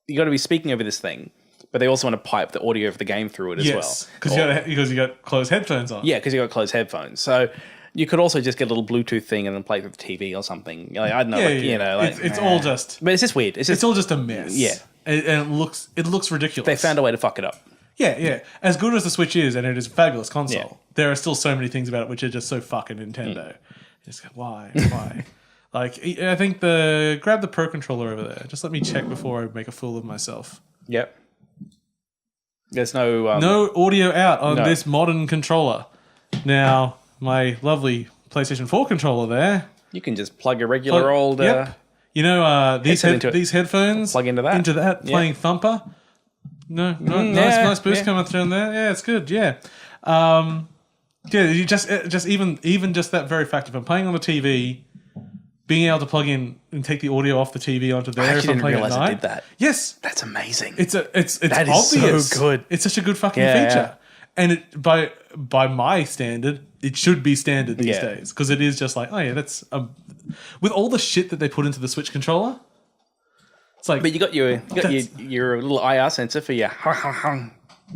to be speaking over this thing, but they also want to pipe the audio of the game through it as well. Because you got closed headphones on. Yeah, because you got closed headphones. So you could also just get a little Bluetooth thing and then play it with the TV or something. Like, I don't know. It's all just. But it's just weird. It's all just a mess. Yeah, and it looks ridiculous. They found a way to fuck it up. Yeah. As good as the Switch is, and it is a fabulous console, there are still so many things about it which are just so fucking Nintendo. Just go, why? Like, I think grab the Pro Controller over there. Just let me check before I make a fool of myself. Yep. There's no audio out on this modern controller. Now, my lovely PlayStation 4 controller there. You can just plug a regular old. Yep. These headphones plug into that. playing Thumper. Nice boost coming through in there. Yeah, it's good. Yeah. You just even just that very fact, if I'm playing on the TV, being able to plug in and take the audio off the TV onto there. I if actually I'm didn't playing realize at night. it did that. Yes, that's amazing. It's that obvious. Is so good. It's such a good fucking feature, and it by my standard, it should be standard these days because it is just like, oh yeah, that's with all the shit that they put into the Switch controller. It's like, but you got your little IR sensor for your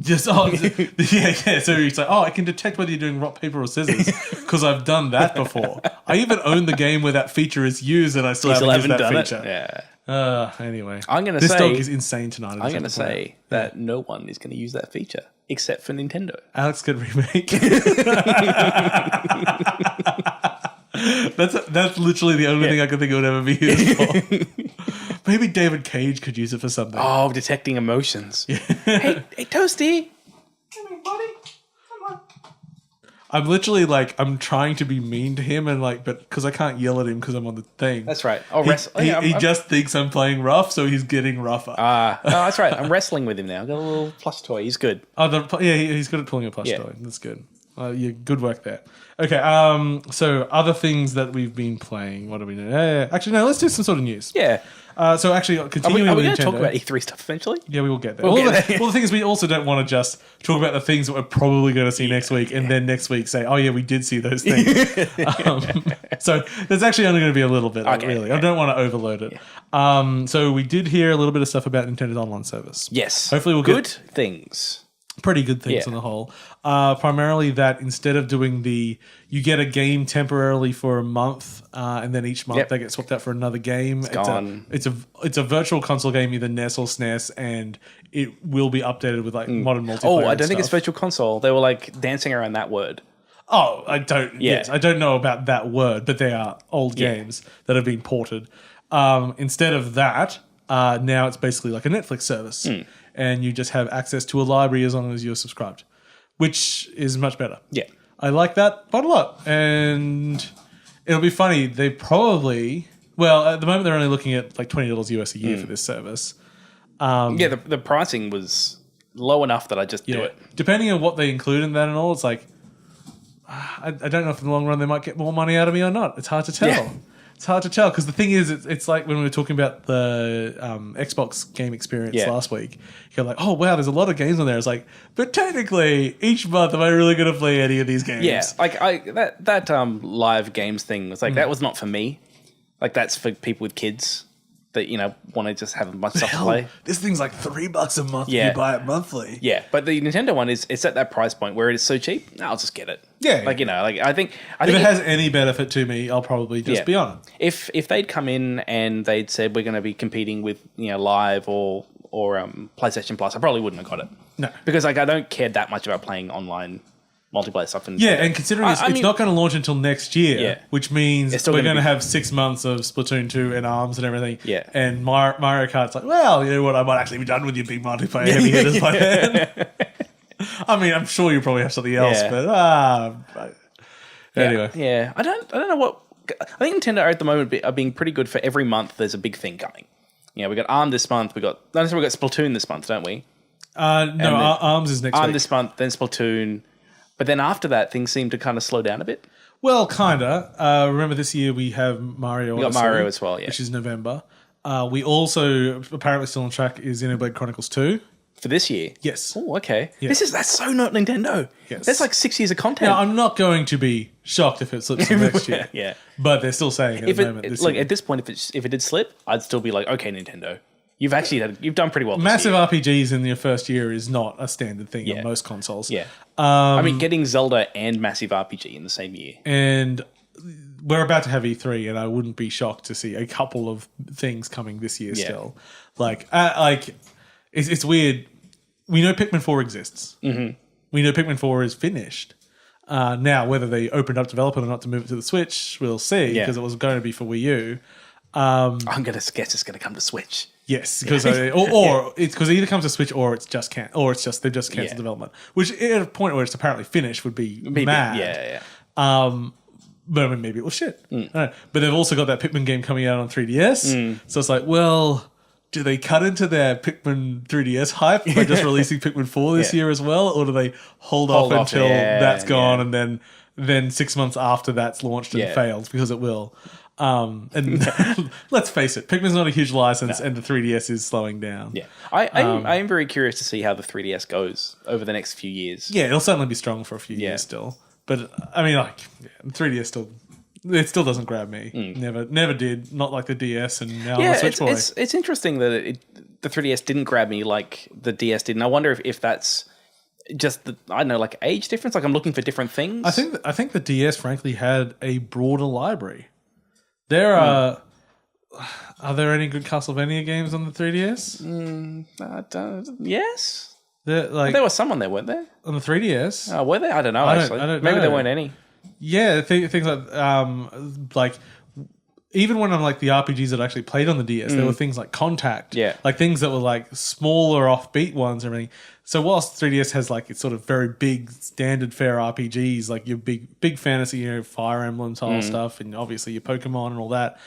just yeah. So it's like, oh, I can detect whether you're doing rock, paper, or scissors because I've done that before. I even own the game where that feature is used, and I still haven't used that done feature. It. Yeah. Anyway, this dog is insane tonight. I'm going to say that no one is going to use that feature except for Nintendo. Alex could remake. That's literally the only thing I could think it would ever be used for. Maybe David Cage could use it for something. Oh, detecting emotions. Hey, Toasty. Come here, buddy. Come on. I'm literally like, I'm trying to be mean to him and like, but because I can't yell at him because I'm on the thing. That's right. He just thinks I'm playing rough, so he's getting rougher. No, that's right. I'm wrestling with him now. I've got a little plush toy. He's good. He's good at pulling a plush toy. That's good. Good work there. Okay, so other things that we've been playing. What do we do? Actually, no, let's do some sort of news. Yeah. So actually, continuing are we with going to Nintendo. talk about E3 stuff eventually? Yeah, we will get there. Well, the thing is, we also don't want to just talk about the things that we're probably going to see next week and then next week say, oh yeah, we did see those things. So there's actually only going to be a little bit, really. I don't want to overload it. Yeah. So we did hear a little bit of stuff about Nintendo's online service. Yes. Hopefully we'll get things. Pretty good things on the whole. Primarily that instead of doing you get a game temporarily for a month, and then each month they get swapped out for another game. It's a virtual console game, either NES or SNES, and it will be updated with like modern multiplayer. Oh, I don't think it's virtual console. They were like dancing around that word. Oh, I don't. Yeah. Yes, I don't know about that word, but they are old games that have been ported. Instead of that, now it's basically like a Netflix service. And you just have access to a library as long as you're subscribed, which is much better. Yeah. I like that quite a lot. And it'll be funny. They probably, at the moment they're only looking at like $20 US a year for this service. The pricing was low enough that I just do it. Depending on what they include in that and all, it's like, I don't know if in the long run they might get more money out of me or not. It's hard to tell. Yeah. It's hard to tell because the thing is, it's like when we were talking about the Xbox game experience last week. You're like, oh wow, there's a lot of games on there. It's like, but technically, each month, am I really going to play any of these games? Yeah, like that live games thing was like that was not for me. Like that's for people with kids that want to just have a bunch of stuff to play. This thing's like $3 a month. If you buy it monthly. Yeah, but the Nintendo one it's at that price point where it is so cheap. I'll just get it. Yeah, I think if it has any benefit to me, I'll probably just be on it. If they'd come in and they'd said we're going to be competing with Live or PlayStation Plus, I probably wouldn't have got it. No, because I don't care that much about playing online multiplayer stuff. And considering it's not going to launch until next year, which means we're going to have 6 months of Splatoon 2 and ARMS and everything. Yeah, and Mario Kart's like, well, you know what, I might actually be done with your big multiplayer heavy hitters by then. I mean, I'm sure you probably have something else, but anyway. Yeah, I don't know what. I think Nintendo at the moment are being pretty good for every month. There's a big thing coming. We got ARM this month. We got Splatoon this month, don't we? No, ARMS is next week. ARM this month, then Splatoon. But then after that, things seem to kind of slow down a bit. Well, kind of. Remember this year we have Mario Odyssey. We got Mario as well, which is November. We also, apparently still on track, is Xenoblade Chronicles 2. For this year? Yes. Oh, okay. Yes. That's so not Nintendo. Yes. That's like 6 years of content. Now, I'm not going to be shocked if it slips to next year. Yeah. But they're still saying at the moment this year. At this point, if it did slip, I'd still be like, okay, Nintendo. You've done pretty well. Massive RPGs in your first year is not a standard thing on most consoles. Yeah. I mean, getting Zelda and massive RPG in the same year. And we're about to have E3, and I wouldn't be shocked to see a couple of things coming this year still. It's weird. We know Pikmin 4 exists. Mm-hmm. We know Pikmin 4 is finished. Now, whether they opened up development or not to move it to the Switch, we'll see, because it was going to be for Wii U. I'm going to guess it's going to come to Switch. Yes, because it's because it either comes to Switch or it's just they've just cancelled development. Which at a point where it's apparently finished would be mad. Yeah. But I mean, maybe it was shit. I don't know. But they've also got that Pikmin game coming out on 3DS. So it's like, well, do they cut into their Pikmin 3DS hype by just releasing Pikmin 4 this year as well, or do they hold off until that's gone and then 6 months after that's launched and fails, because it will. And let's face it, Pikmin's not a huge license, and the 3DS is slowing down. Yeah, I am very curious to see how the 3DS goes over the next few years. Yeah, it'll certainly be strong for a few years still. But I mean, like, the 3DS still doesn't grab me. Never did. Not like the DS and now the Switch Boy. It's interesting that the 3DS didn't grab me like the DS did, and I wonder if that's just the, I don't know, like age difference. Like I'm looking for different things. I think the DS frankly had a broader library. There are there any good Castlevania games on the 3DS? Yes. There was some on there, weren't there? On the 3DS? Were there? I don't know, actually. I don't Maybe know. there weren't any. Yeah, things like even when I'm like the RPGs that I actually played on the DS, there were things like Contact. Yeah. Like things that were like smaller offbeat ones and everything. So whilst 3DS has like its sort of very big standard fare RPGs, like your big fantasy, Fire Emblem style stuff, and obviously your Pokemon and all that,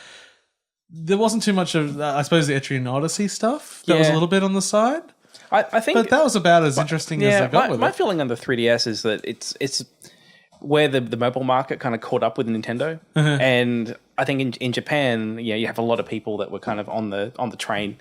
there wasn't too much of, I suppose, the Etrian Odyssey stuff. That was a little bit on the side. I think, but that was about as interesting as I got with it. My feeling on the 3DS is that it's where the mobile market kind of caught up with Nintendo, and I think in Japan, you have a lot of people that were kind of on the train,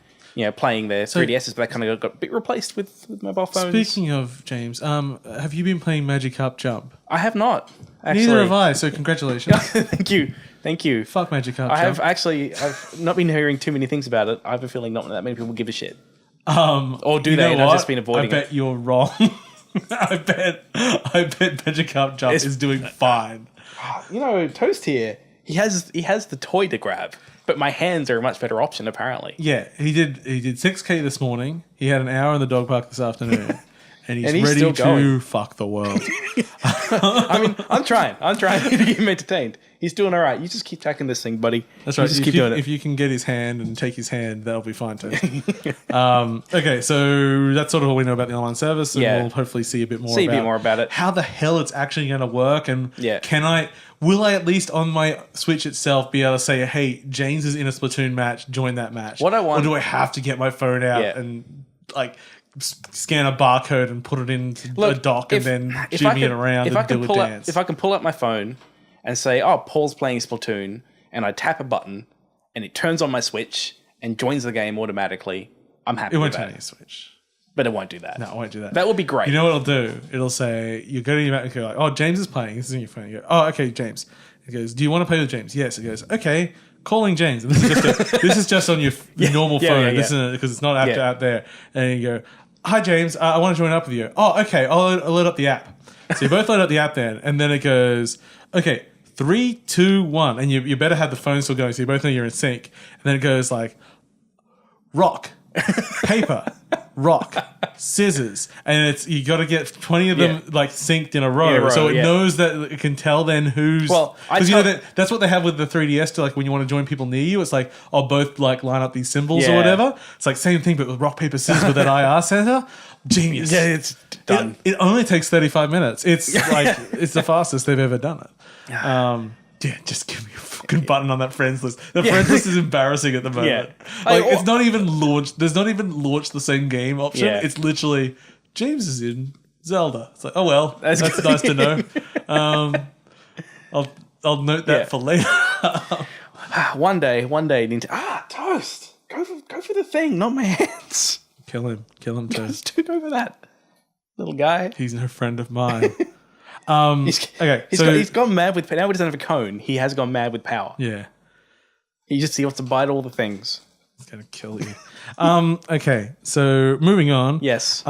playing their 3DSs, but they kind of got a bit replaced with mobile phones. Speaking of, James, have you been playing Magikarp Jump? I have not. Actually. Neither have I. So congratulations. Thank you. Fuck Magikarp Jump. I've not been hearing too many things about it. I have a feeling not that many people give a shit. Or do they? And I've just been avoiding it. I bet you're wrong. I bet Magikarp Jump is doing fine. Toast here. He has the toy to grab, but my hands are a much better option apparently. Yeah, he did 6K this morning. He had an hour in the dog park this afternoon. And he's ready still to going. fuck the world. I mean, I'm trying to keep him entertained. He's doing all right. You just keep tracking this thing, buddy. That's right. Just keep doing it. If you can get his hand and take his hand, that'll be fine too. Okay, so that's sort of all we know about the online service, and we'll hopefully see a bit more about it. How the hell it's actually going to work, and will I at least on my Switch itself be able to say, hey, James is in a Splatoon match, join that match? What I want, or do I have to get my phone out and like scan a barcode and put it in a dock and then jimmy it around and do a dance? If I can pull up my phone and say, oh, Paul's playing Splatoon, and I tap a button and it turns on my Switch and joins the game automatically, I'm happy with that. It won't turn on your Switch. But it won't do that. No, it won't do that. That would be great. You know what it'll do? It'll say, you go to your Mac and go like, oh, James is playing. This is in your phone. You go, oh, okay, James. It goes, do you want to play with James? Yes. It goes, okay, calling James. And this is just on your normal phone. This isn't because it's not out there. And you go, hi, James. I want to join up with you. Oh, okay. I'll load up the app. So you both load up the app then. And then it goes, okay, 3, 2, 1. And you better have the phone still going so you both know you're in sync. And then it goes like, rock, paper, rock, scissors. And it's you got to get 20 of them like synced in a row. So it knows that it can tell then who's... Well, because that's what they have with the 3DS to like when you want to join people near you. It's like, I'll both like line up these symbols or whatever. It's like same thing but with rock, paper, scissors with that IR center. Genius. Yeah, it's done. It only takes 35 minutes. It's like it's the fastest they've ever done it. Just give me a fucking button on that friends list. The friends list is embarrassing at the moment. Like it's not even launched. There's not even launched the same game option. It's literally James is in Zelda. It's like, oh well, that's nice to know. I'll note that for later. One day, Toast. Go for the thing, not my hands. Kill him, Toast. Just go for that little guy. He's no friend of mine. He's gone mad with... Now he doesn't have a cone. He has gone mad with power. Yeah. He wants to bite all the things. He's going to kill you. Okay, so moving on. Yes.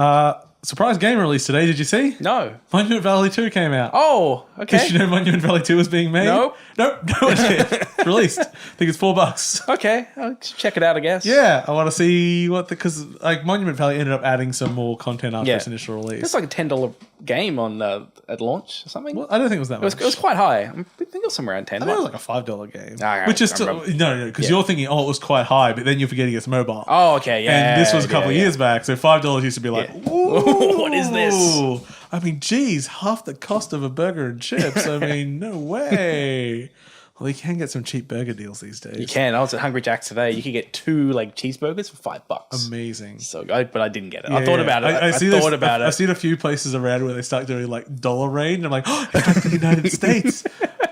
Surprise game release today, did you see? No. Monument Valley 2 came out. Oh, okay. Did you know Monument Valley 2 was being made? Nope. No, it's released. I think it's $4. Okay, I'll check it out, I guess. Yeah, I want to see because like Monument Valley ended up adding some more content after its initial release. It's like a $10 game on at launch or something. Well, I don't think it was that much. It was quite high. I think it was somewhere around 10. I think it was like a $5 game. Right, which is still, no, because you're thinking, it was quite high, but then you're forgetting it's mobile. Oh, okay, yeah. And this was a couple of years back, so $5 used to be like, ooh, what is this? I mean, geez, half the cost of a burger and chips. I mean, no way. Well, you can get some cheap burger deals these days. You can. I was at Hungry Jack's today. You could get 2 like cheeseburgers for $5. Amazing. So, but I didn't get it. I thought about it. I thought about it. I've seen a few places around where they start doing like dollar range. I'm like, oh, it's like the United States.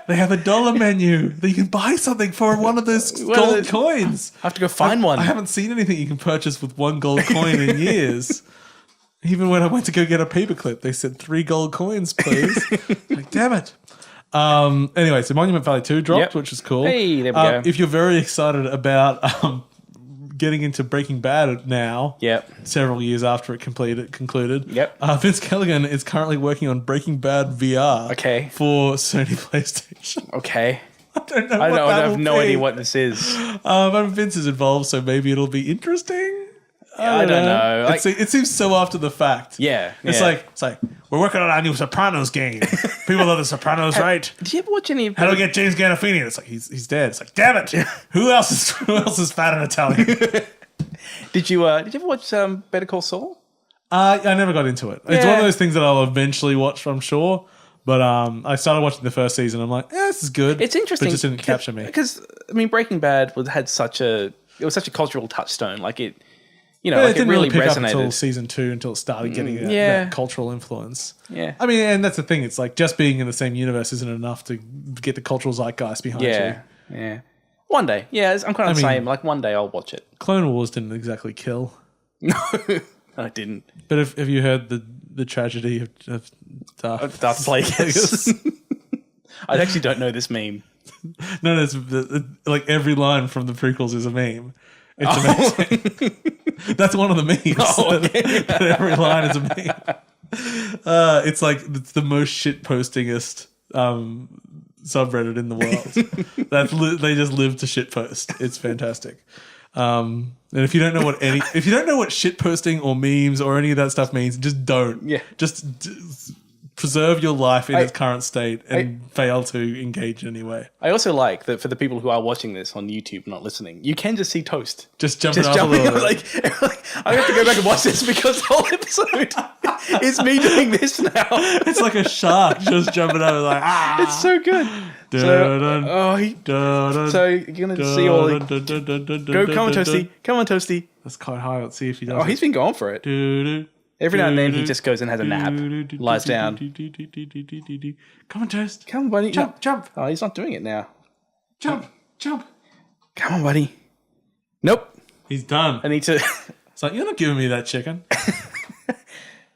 They have a dollar menu that you can buy something for one of those gold coins. I have to go find one. I haven't seen anything you can purchase with 1 gold coin in years. Even when I went to go get a paperclip, they said 3 gold coins, please. Like, damn it. Anyway, so Monument Valley 2 dropped, which is cool. Hey, there we go. If you're very excited about getting into Breaking Bad now, several years after it concluded, Vince Gilligan is currently working on Breaking Bad VR for Sony PlayStation. Okay. I don't know. I have no idea what this is. Vince is involved, so maybe it'll be interesting. I don't know. Like, it seems so after the fact. Yeah. It's like we're working on our new Sopranos game. People love the Sopranos, right? Did you ever watch any? How do we get James Gandolfini? It's like he's dead. It's like, damn it. Who else is fat and Italian? Did you ever watch Better Call Saul? I never got into it. It's one of those things that I'll eventually watch, I'm sure. But I started watching the first season. I'm like, this is good. It's interesting. But it just didn't capture me. Because I mean, Breaking Bad had such a cultural touchstone. Like it. It didn't really pick resonated. Up until season 2 until it started getting that cultural influence. Yeah. I mean, and that's the thing. It's like just being in the same universe isn't enough to get the cultural zeitgeist behind you. Yeah. One day. Yeah, I'm kind of the same. Like one day I'll watch it. Clone Wars didn't exactly kill. No, I didn't. But have you heard the tragedy of Darth Plagueis? I actually don't know this meme. No, it's like every line from the prequels is a meme. It's amazing. That's one of the memes. That every line is a meme. It's like it's the most shit postingest subreddit in the world. They just live to shit post. It's fantastic. And if you don't know what shit posting or memes or any of that stuff means, just don't. Yeah. Just preserve your life in its current state and fail to engage in any way. I also like that for the people who are watching this on YouTube, not listening, you can just see Toast. Just jumping up a little bit. Like, I have to go back and watch this because the whole episode is me doing this now. It's like a shark just jumping over like, It's so good. So you're going to see all the... Come on, Toasty. Come on, Toasty. That's quite high. Let's see if he does he's been going for it. Every now and then he just goes and has a nap, lies down. Come on, Toast. Come on, buddy. Jump. Oh, he's not doing it now. Jump. Come on, buddy. Nope. He's done. I need to... It's like, you're not giving me that chicken.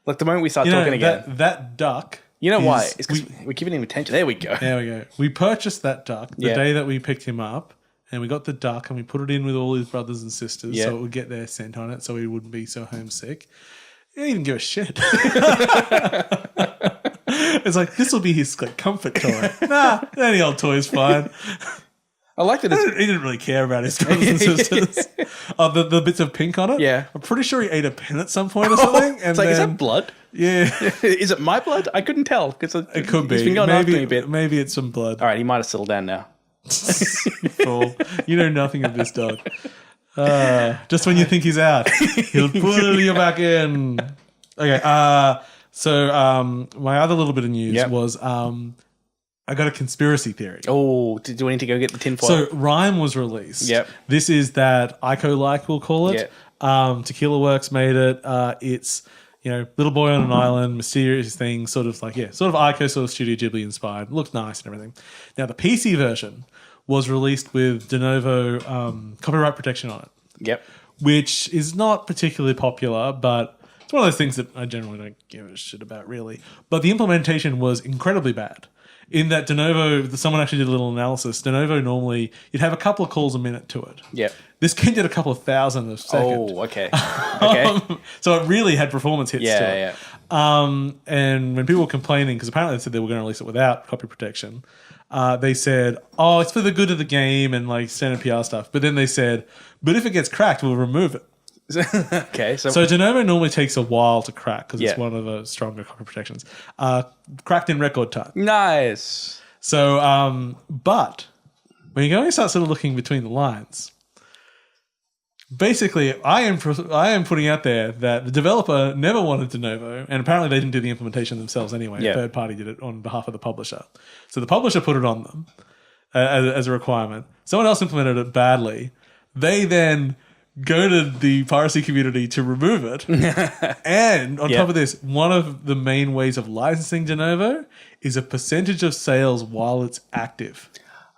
Like the moment we start talking again. That duck... You know why? It's because we're giving him attention. There we go. There we go. We purchased that duck the day that we picked him up, and we got the duck and we put it in with all his brothers and sisters so it would get their scent on it so he wouldn't be so homesick. He didn't even give a shit. It's like, this will be his comfort toy. Any old toy's fine. I like that. He didn't really care about his brothers and sisters. The bits of pink on it? Yeah. I'm pretty sure he ate a pen at some point or something. And it's like, is that blood? Yeah. Is it my blood? I couldn't tell. It could be. He's been going after me a bit. Maybe it's some blood. All right, he might have settled down now. Fool. You know nothing of this dog. Just when you think he's out, he'll pull you back in. Okay. So my other little bit of news was I got a conspiracy theory. Oh, do we need to go get the tinfoil? So Rime was released. Yep. This is that Ico-like, we'll call it. Tequila Works made it. It's, little boy on an island, mysterious thing, sort of Ico, sort of Studio Ghibli inspired. Looks nice and everything. Now the PC version was released with de novo copyright protection on it. Yep. Which is not particularly popular, but it's one of those things that I generally don't give a shit about, really. But the implementation was incredibly bad. In that de novo, someone actually did a little analysis. De novo normally, you'd have a couple of calls a minute to it. Yep. This game did a couple of thousand a second. Oh, okay. Okay. So it really had performance hits to it. Yeah. And when people were complaining, because apparently they said they were going to release it without copy protection, they said, it's for the good of the game and like standard PR stuff. But then they said, but if it gets cracked, we'll remove it. Okay. So de novo normally takes a while to crack because it's one of the stronger copy protections. Cracked in record time. Nice. So, but when you go and start sort of looking between the lines, basically, I am putting out there that the developer never wanted de novo, and apparently they didn't do the implementation themselves anyway. A third party did it on behalf of the publisher. So the publisher put it on them. as a requirement. Someone else implemented it badly. They then go to the piracy community to remove it. And on top of this, one of the main ways of licensing de novo is a percentage of sales while it's active.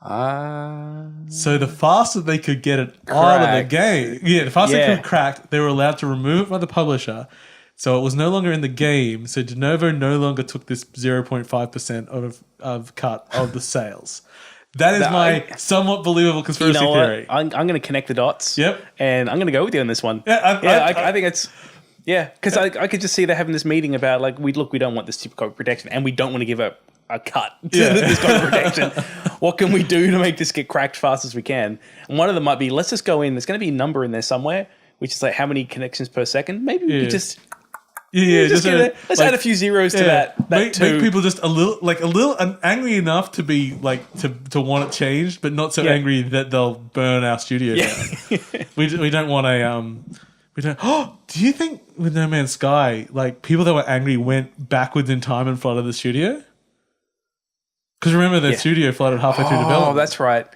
So the faster they could get it out of the game, the faster they could cracked, they were allowed to remove it by the publisher. So it was no longer in the game. So de novo no longer took this 0.5% of cut of the sales. That is my somewhat believable conspiracy theory. I'm going to connect the dots. Yep. And I'm going to go with you on this one. I think it's... Yeah, because I could just see they're having this meeting about, like, we don't want this type of copy protection, and we don't want to give a cut to this copy protection. What can we do to make this get cracked fast as we can? And one of them might be, let's just go in. There's going to be a number in there somewhere, which is like how many connections per second. Maybe we could just... let's add a few zeros to that. Make people just a little angry enough to be like to want it changed, but not so angry that they'll burn our studio down. We don't want we don't. Oh, do you think with No Man's Sky, like people that were angry went backwards in time and flooded the studio? Because remember, the studio flooded halfway through development. Oh, that's right.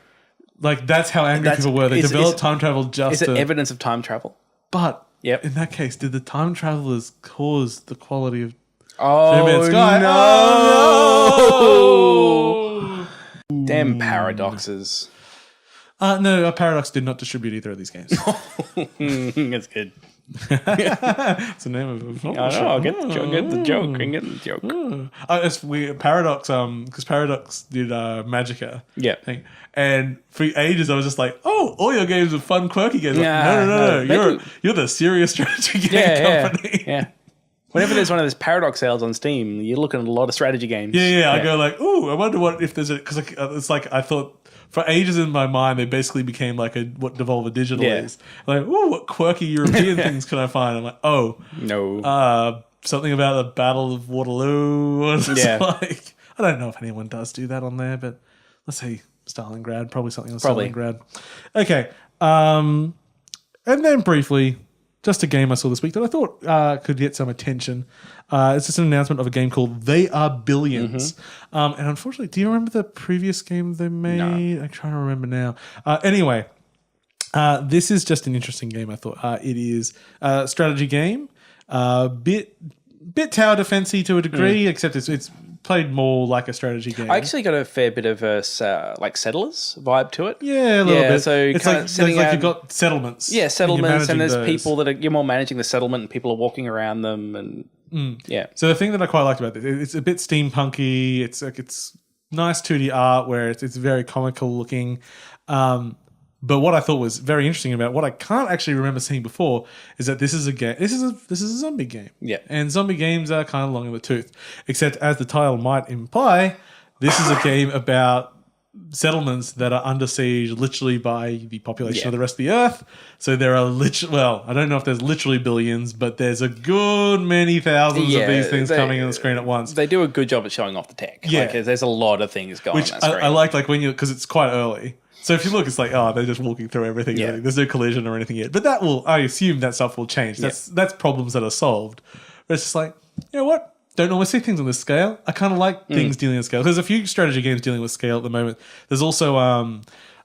Like that's how angry people were. They developed time travel just. Is it evidence of time travel? But. Yep. In that case, did the time travelers cause the quality of No Man's Sky? Oh, no! Damn paradoxes. No, Paradox did not distribute either of these games. That's good. It's the name of it. I know. I get the joke. It's weird. Paradox, because Paradox did Magica. Yeah. Thing. And for ages, I was just like, "Oh, all your games are fun, quirky games." Like, no. You're the serious strategy game company. Yeah. Whenever there's one of those Paradox sales on Steam, you're looking at a lot of strategy games. Yeah. I go like, "Ooh, I wonder what if there's a," because it's like I thought. For ages in my mind, they basically became like what Devolver Digital is. Like, ooh, what quirky European things can I find? I'm like, oh, no, something about the Battle of Waterloo. Like, I don't know if anyone does do that on there, but let's say Stalingrad, probably something on Stalingrad. Okay, and then briefly, just a game I saw this week that I thought could get some attention. It's just an announcement of a game called They Are Billions. And unfortunately, do you remember the previous game they made? No. I'm trying to remember now. Anyway, this is just an interesting game, I thought. It is a strategy game. Bit tower defensey to a degree, except it's played more like a strategy game. I actually got a fair bit of like Settlers vibe to it. Yeah, a little bit. So it's kind of setting out, you've got settlements. Yeah, settlements, and there's people that you're more managing the settlement, and people are walking around them, and So the thing that I quite liked about this, it's a bit steampunky. It's nice 2D art where it's very comical looking. But what I thought was very interesting about what I can't actually remember seeing before is that this is a game. This is a zombie game. Yeah, and zombie games are kind of long in the tooth. Except, as the title might imply, this is a game about settlements that are under siege literally by the population of the rest of the earth. So there are I don't know if there's literally billions, but there's a good many thousands of these things coming on the screen at once. They do a good job at showing off the tech. Yeah, like, there's a lot of things going on that screen. I like when you, because it's quite early. So if you look, it's like, oh, they're just walking through everything. Yeah. There's no collision or anything yet. But I assume that stuff will change. That's problems that are solved. But it's just like, you know what? Don't always see things on this scale. I kind of like things dealing with scale. There's a few strategy games dealing with scale at the moment. There's also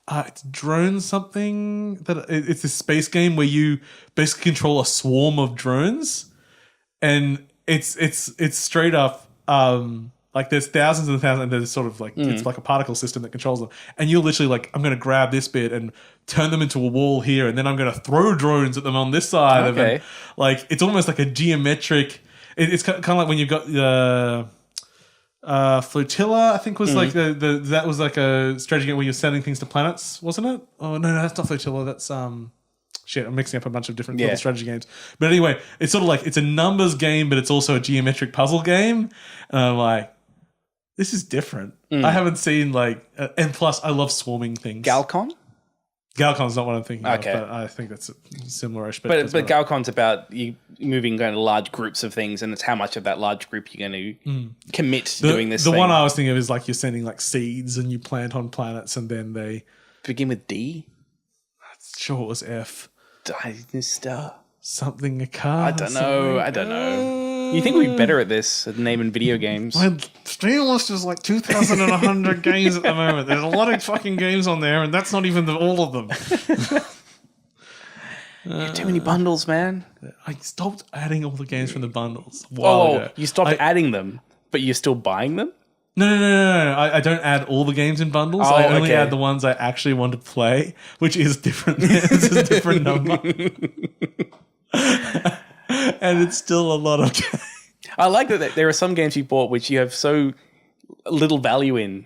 it's Drone something. It's this space game where you basically control a swarm of drones. And it's straight up... like there's thousands and thousands, and there's sort of like it's like a particle system that controls them. And you're literally like, I'm going to grab this bit and turn them into a wall here, and then I'm going to throw drones at them on this side of it. Like it's almost like a geometric. It's kind of like when you've got the Flotilla. I think was like that was like a strategy game where you're sending things to planets, wasn't it? Oh no, that's not Flotilla. That's Shit, I'm mixing up a bunch of different little strategy games. But anyway, it's sort of like it's a numbers game, but it's also a geometric puzzle game. And I'm like, this is different. I haven't seen and plus I love swarming things. Galcon? Galcon's not what I'm thinking of, but I think that's similar-ish. But Galcon's about you moving kind of large groups of things, and it's how much of that large group you're going to commit to doing this thing. The one I was thinking of is like you're sending like seeds and you plant on planets and then they... Begin with D? Sure it was F. Dinosaur. Something a car. I don't know. You think we'd be better at this, at naming video games? My Steam list is like 2,100 games at the moment. There's a lot of fucking games on there, and that's not even all of them. Too many bundles, man. I stopped adding all the games from the bundles a while ago. You stopped adding them, but you're still buying them? No. I don't add all the games in bundles. Oh, I only okay. add the ones I actually want to play, which is different. It's a different number. And it's still a lot of games. I like that there are some games you bought which you have so little value in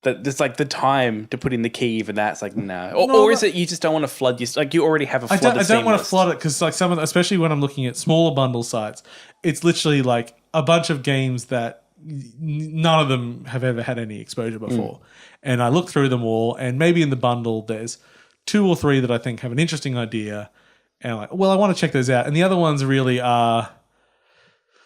that there's like the time to put in the key even that's like no. Or is it you just don't want to flood your like you already have a flood I don't want to flood it because like some of the, especially when I'm looking at smaller bundle sites, it's literally like a bunch of games that none of them have ever had any exposure before. And I look through them all, and maybe in the bundle there's 2 or 3 that I think have an interesting idea, and I'm like, well, I want to check those out. And the other ones really are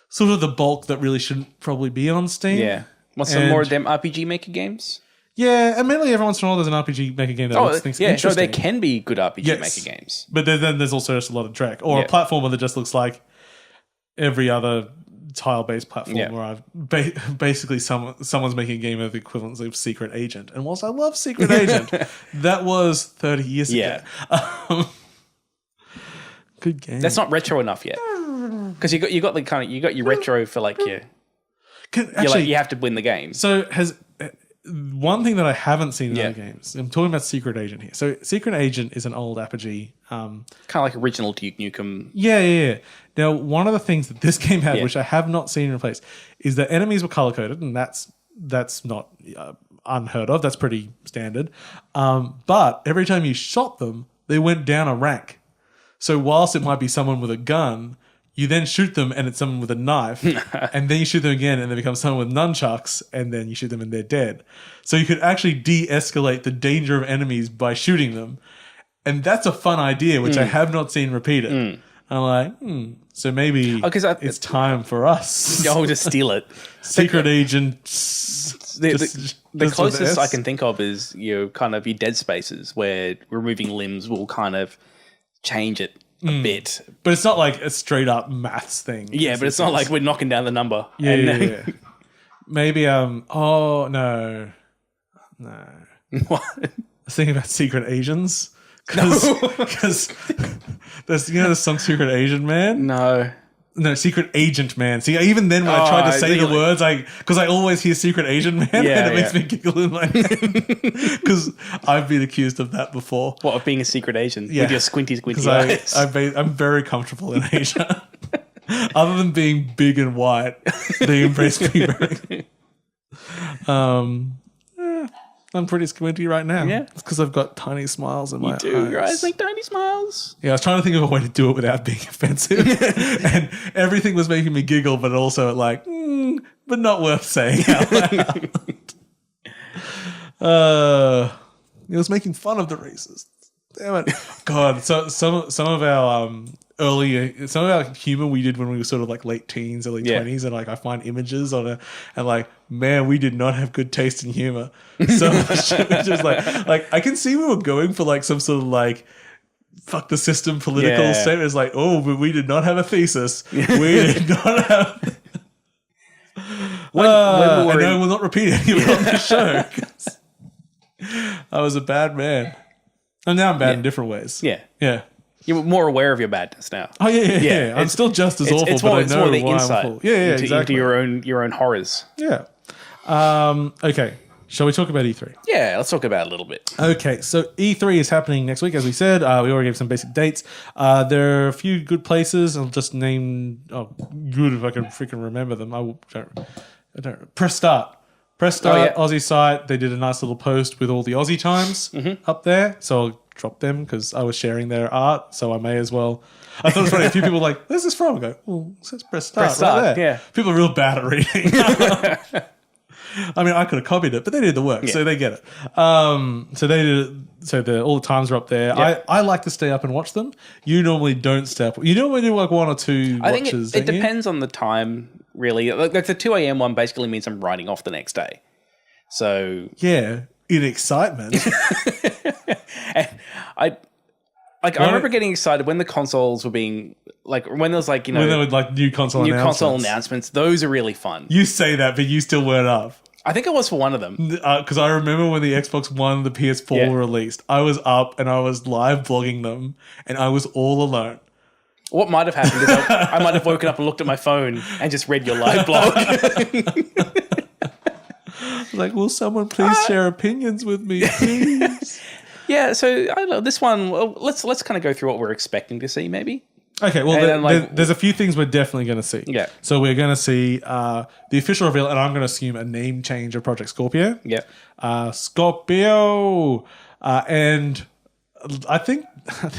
sort of the bulk that really shouldn't probably be on Steam. Yeah. Want some more of them RPG Maker games? Yeah, and mainly every once in a while there's an RPG Maker game that looks things interesting. So there can be good RPG Maker games. But then there's also just a lot of dreck. Or a platformer that just looks like every other tile-based platform where I've basically someone's making a game of the equivalent of Secret Agent. And whilst I love Secret Agent, that was 30 years ago. Good game. That's not retro enough yet. Because you got the kind of you got your retro for like you have to win the game. So has one thing that I haven't seen in other games. I'm talking about Secret Agent here. So Secret Agent is an old apogee. Kind of like original Duke Nukem. Yeah. Now, one of the things that this game had, which I have not seen replaced, is that enemies were color coded, and that's not unheard of. That's pretty standard. But every time you shot them, they went down a rank. So whilst it might be someone with a gun, you then shoot them and it's someone with a knife, and then you shoot them again and they become someone with nunchucks, and then you shoot them and they're dead. So you could actually de-escalate the danger of enemies by shooting them. And that's a fun idea, which I have not seen repeated. I'm like, so maybe it's time for us. I'll just steal it. Secret Agent. The closest I can think of is kind of your dead spaces where removing limbs will kind of change it a bit. But it's not like a straight up maths thing. Yeah, but it's not like we're knocking down the number. Yeah. Maybe, oh, no. What? I was thinking about Secret Asians. Because there's, the song Secret Asian Man? No, Secret Agent Man. See, even then when I tried to say the words, because I always hear Secret Asian Man, and it makes me giggle in my head. Because I've been accused of that before. What, of being a secret agent? With your squinty eyes? I'm very comfortable in Asia. Other than being big and white, they embrace me very... I'm pretty squinty right now. Yeah. It's because I've got tiny smiles in my eyes. Your eyes make tiny smiles. Yeah, I was trying to think of a way to do it without being offensive. And everything was making me giggle, but also like, but not worth saying out loud. It was making fun of the racists. Damn it. God, so some of our some of our humor we did when we were sort of like late teens, early 20s, and like I find images on it, and like, man, we did not have good taste in humor. So just like I can see we were going for like some sort of like fuck the system political statement. It's like, oh, but we did not have a thesis. We did not have. I know we'll not repeat any of it on the show. I was a bad man. And now I'm bad in different ways. Yeah. You're more aware of your badness now. Oh yeah. I'm still just as awful, but I know the why insight I'm full. Yeah, exactly. Into your own horrors. Yeah. Okay. Shall we talk about E3? Yeah, let's talk about it a little bit. Okay, so E3 is happening next week, as we said. We already gave some basic dates. There are a few good places. I'll just name. Oh, good if I can freaking remember them. I don't. Press Start. Aussie site. They did a nice little post with all the Aussie times up there. So I'll drop them because I was sharing their art. So I may as well. I thought it was funny. A few people were like, where's this from? I go, well, it says Press Start. Right there. Yeah. People are real bad at reading. I mean, I could have copied it, but they did the work, so they get it. So they did it. So all the times are up there. Yeah. I like to stay up and watch them. You normally don't stay up. You normally do like 1 or 2 watches. I think it depends on the time. Really, like the 2 a.m. one basically means I'm writing off the next day. So yeah, in excitement. And I remember getting excited when the consoles were being like when there's like, when there were like new console announcements, those are really fun. You say that, but you still weren't up. I think it was for one of them. Because I remember when the Xbox One and the PS4 were released, I was up and I was live blogging them, and I was all alone. What might have happened is I might have woken up and looked at my phone and just read your live blog. Like, will someone please share opinions with me, please? Yeah, so I don't know. This one, well, let's kind of go through what we're expecting to see, maybe. Okay, well, there's a few things we're definitely going to see. Yeah. So we're going to see the official reveal, and I'm going to assume a name change of Project Scorpio. Yeah. Scorpio, and I think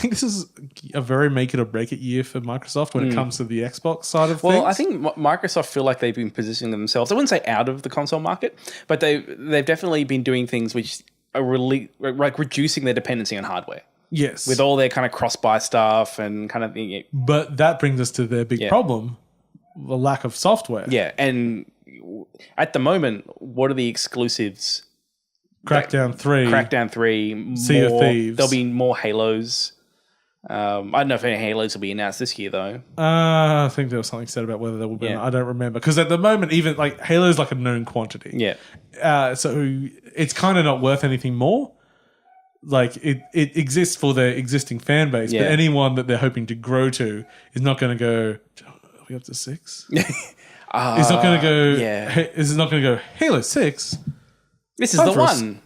this is a very make it or break it year for Microsoft when it comes to the Xbox side of things. Well, I think Microsoft feel like they've been positioning themselves, I wouldn't say out of the console market, but they've definitely been doing things which are really like reducing their dependency on hardware. Yes. With all their kind of cross-buy stuff and kind of thing. But that brings us to their big problem, the lack of software. Yeah, and at the moment, what are the exclusives? Crackdown 3. Crackdown 3. Sea of Thieves. There'll be more Halos. I don't know if any Halos will be announced this year, though. I think there was something said about whether there will be. I don't remember. Because at the moment, even like Halo's like a known quantity. Yeah. So it's kind of not worth anything more. Like it exists for their existing fan base, but anyone that they're hoping to grow to is not going to go. Are we up to 6? It's not going to go. Yeah. Is not going to go Halo 6. This is the one.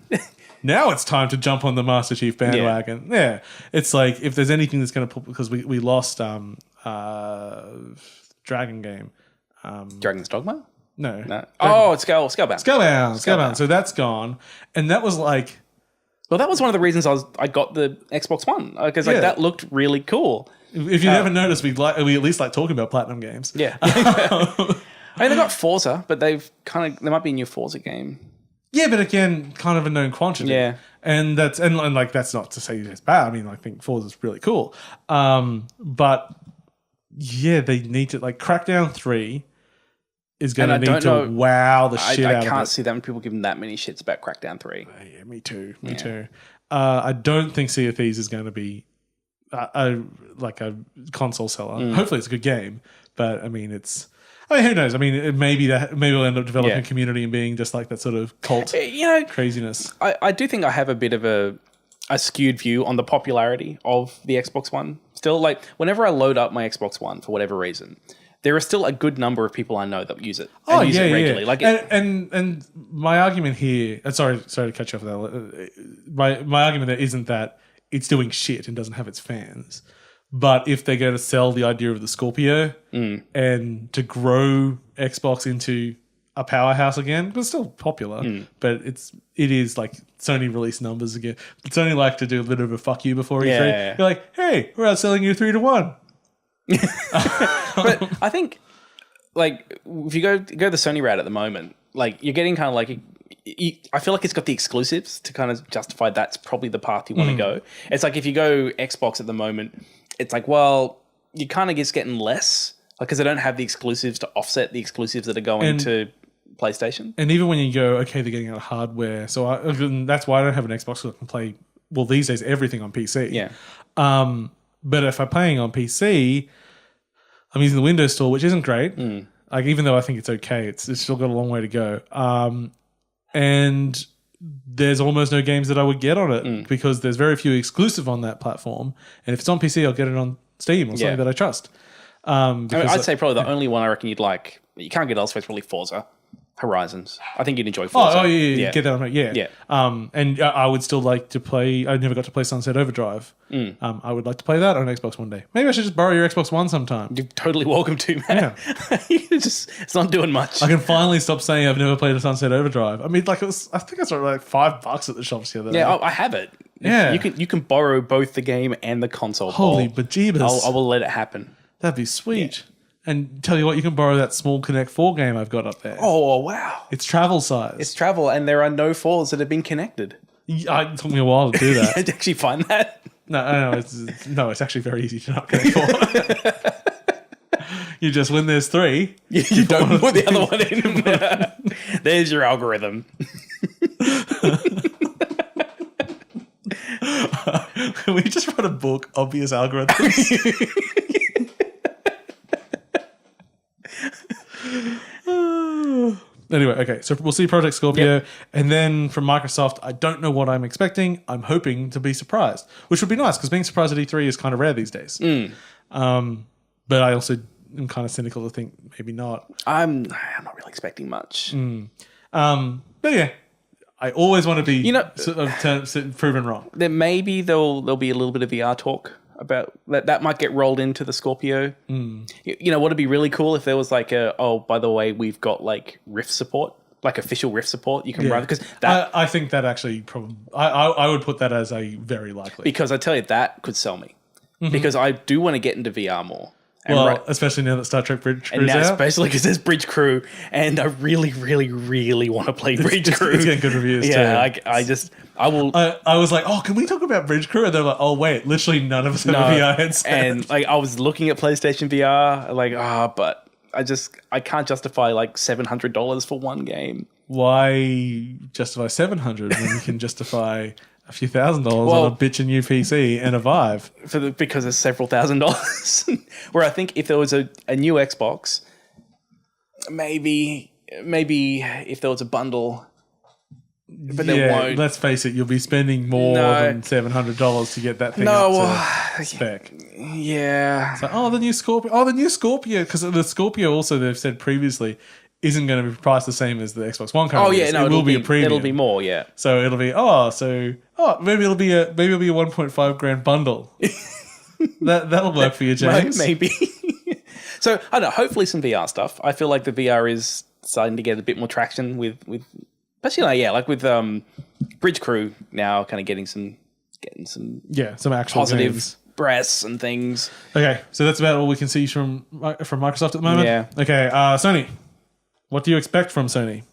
Now it's time to jump on the Master Chief bandwagon. Yeah. It's like if there's anything that's going to put, because we lost Dragon game. Dragon's Dogma? No. Oh, it's Scalebound. Scalebound. So that's gone, and that was like. Well, that was one of the reasons I got the Xbox One because that looked really cool. If you never noticed, we at least like talking about Platinum games. Yeah. I mean, they got Forza, but there might be a new Forza game. Yeah, but again, kind of a known quantity. Yeah. And that's not to say it's bad. I mean, I think Forza's really cool. But yeah, they need to like Crackdown 3 is going to need to wow the shit out of it. I can't see that many people giving that many shits about Crackdown 3. Yeah, me too. Me too. I don't think Sea of Thieves is going to be a console seller. Hopefully it's a good game, but I mean, who knows? I mean, maybe we'll end up developing a community and being just like that sort of cult craziness. I do think I have a bit of a skewed view on the popularity of the Xbox One. Still, like whenever I load up my Xbox One for whatever reason, there are still a good number of people I know that use it. And use it regularly. Like and my argument here. Sorry to cut you off there. My argument there isn't that it's doing shit and doesn't have its fans. But if they're going to sell the idea of the Scorpio and to grow Xbox into a powerhouse again, it's still popular, but it is like Sony released numbers again. Sony like to do a little bit of a fuck you before E3. Yeah. You're like, hey, we're outselling you 3-1. But I think like if you go the Sony route at the moment, like you're getting kind of like I feel like it's got the exclusives to kind of justify that's probably the path you want to go. It's like if you go Xbox at the moment, it's like, well, you kind of just getting less because they don't have the exclusives to offset the exclusives that are going to PlayStation. And even when you go, okay, they're getting out of hardware. So that's why I don't have an Xbox so I can play, well, these days, everything on PC. Yeah. But if I'm playing on PC, I'm using the Windows Store, which isn't great. Like, even though I think it's okay, it's still got a long way to go. And there's almost no games that I would get on it because there's very few exclusive on that platform. And if it's on PC, I'll get it on Steam or something that I trust. I'd say probably the only one I reckon you'd like, you can't get elsewhere, is probably Forza Horizons. I think you'd enjoy Forza. Oh yeah. Get that on it. Yeah. And I would still like to play, I never got to play Sunset Overdrive. I would like to play that on Xbox one day. Maybe I should just borrow your Xbox One sometime. You're totally welcome to, man. Yeah. It's not doing much. I can finally stop saying I've never played a Sunset Overdrive. I mean, like I think it's like $5 at the shops the other day. Yeah, I have it. Yeah. You can borrow both the game and the console. Holy bejeebus. I will let it happen. That'd be sweet. Yeah. And tell you what, you can borrow that small Connect 4 game I've got up there. Oh, wow. It's travel size. It's travel, and there are no 4s that have been connected. It took me a while to do that. You had to actually find that? No, it's actually very easy to not Connect 4. You just, when there's 3... You don't put the other one in. There's your algorithm. We just wrote a book, Obvious Algorithms. Anyway, okay, so we'll see Project Scorpio, and then from Microsoft, I don't know what I'm expecting. I'm hoping to be surprised, which would be nice because being surprised at E3 is kind of rare these days. But I also am kind of cynical to think maybe not. I'm not really expecting much. But yeah, I always want to be proven wrong. Then maybe there'll be a little bit of VR talk about that might get rolled into the Scorpio. You know, would it be really cool if there was like by the way, we've got like Rift support, like official Rift support you can run, because that I think that actually probably I would put that as a very likely, because I tell you that could sell me because I do want to get into VR more. And especially now that Star Trek Bridge Crew is out. Especially because there's Bridge Crew, and I really, really, really want to play Bridge Crew. It's getting good reviews too. I will. I was like, oh, can we talk about Bridge Crew? And they're like, oh, wait, literally none of us have a VR headset. And like, I was looking at PlayStation VR, like, but I can't justify like $700 for one game. Why justify $700 when you can justify a few $1,000s on a bitchin' new PC and a Vive? Because it's several $1,000s. Where I think if there was a new Xbox, maybe if there was a bundle, but there won't. Let's face it, you'll be spending more than $700 to get that thing up to spec. Yeah. So, the new Scorpio, because the Scorpio also, they've said previously, isn't going to be priced the same as the Xbox One currently. It will be a premium. It'll be more, yeah. So it'll be maybe it'll be a 1.5 grand bundle. that'll work for you, James. Maybe. So I don't know. Hopefully some VR stuff. I feel like the VR is starting to get a bit more traction with especially like with Bridge Crew now, kind of getting some actual positive games. Breasts and things. Okay, so that's about all we can see from Microsoft at the moment. Yeah. Okay, Sony. What do you expect from Sony?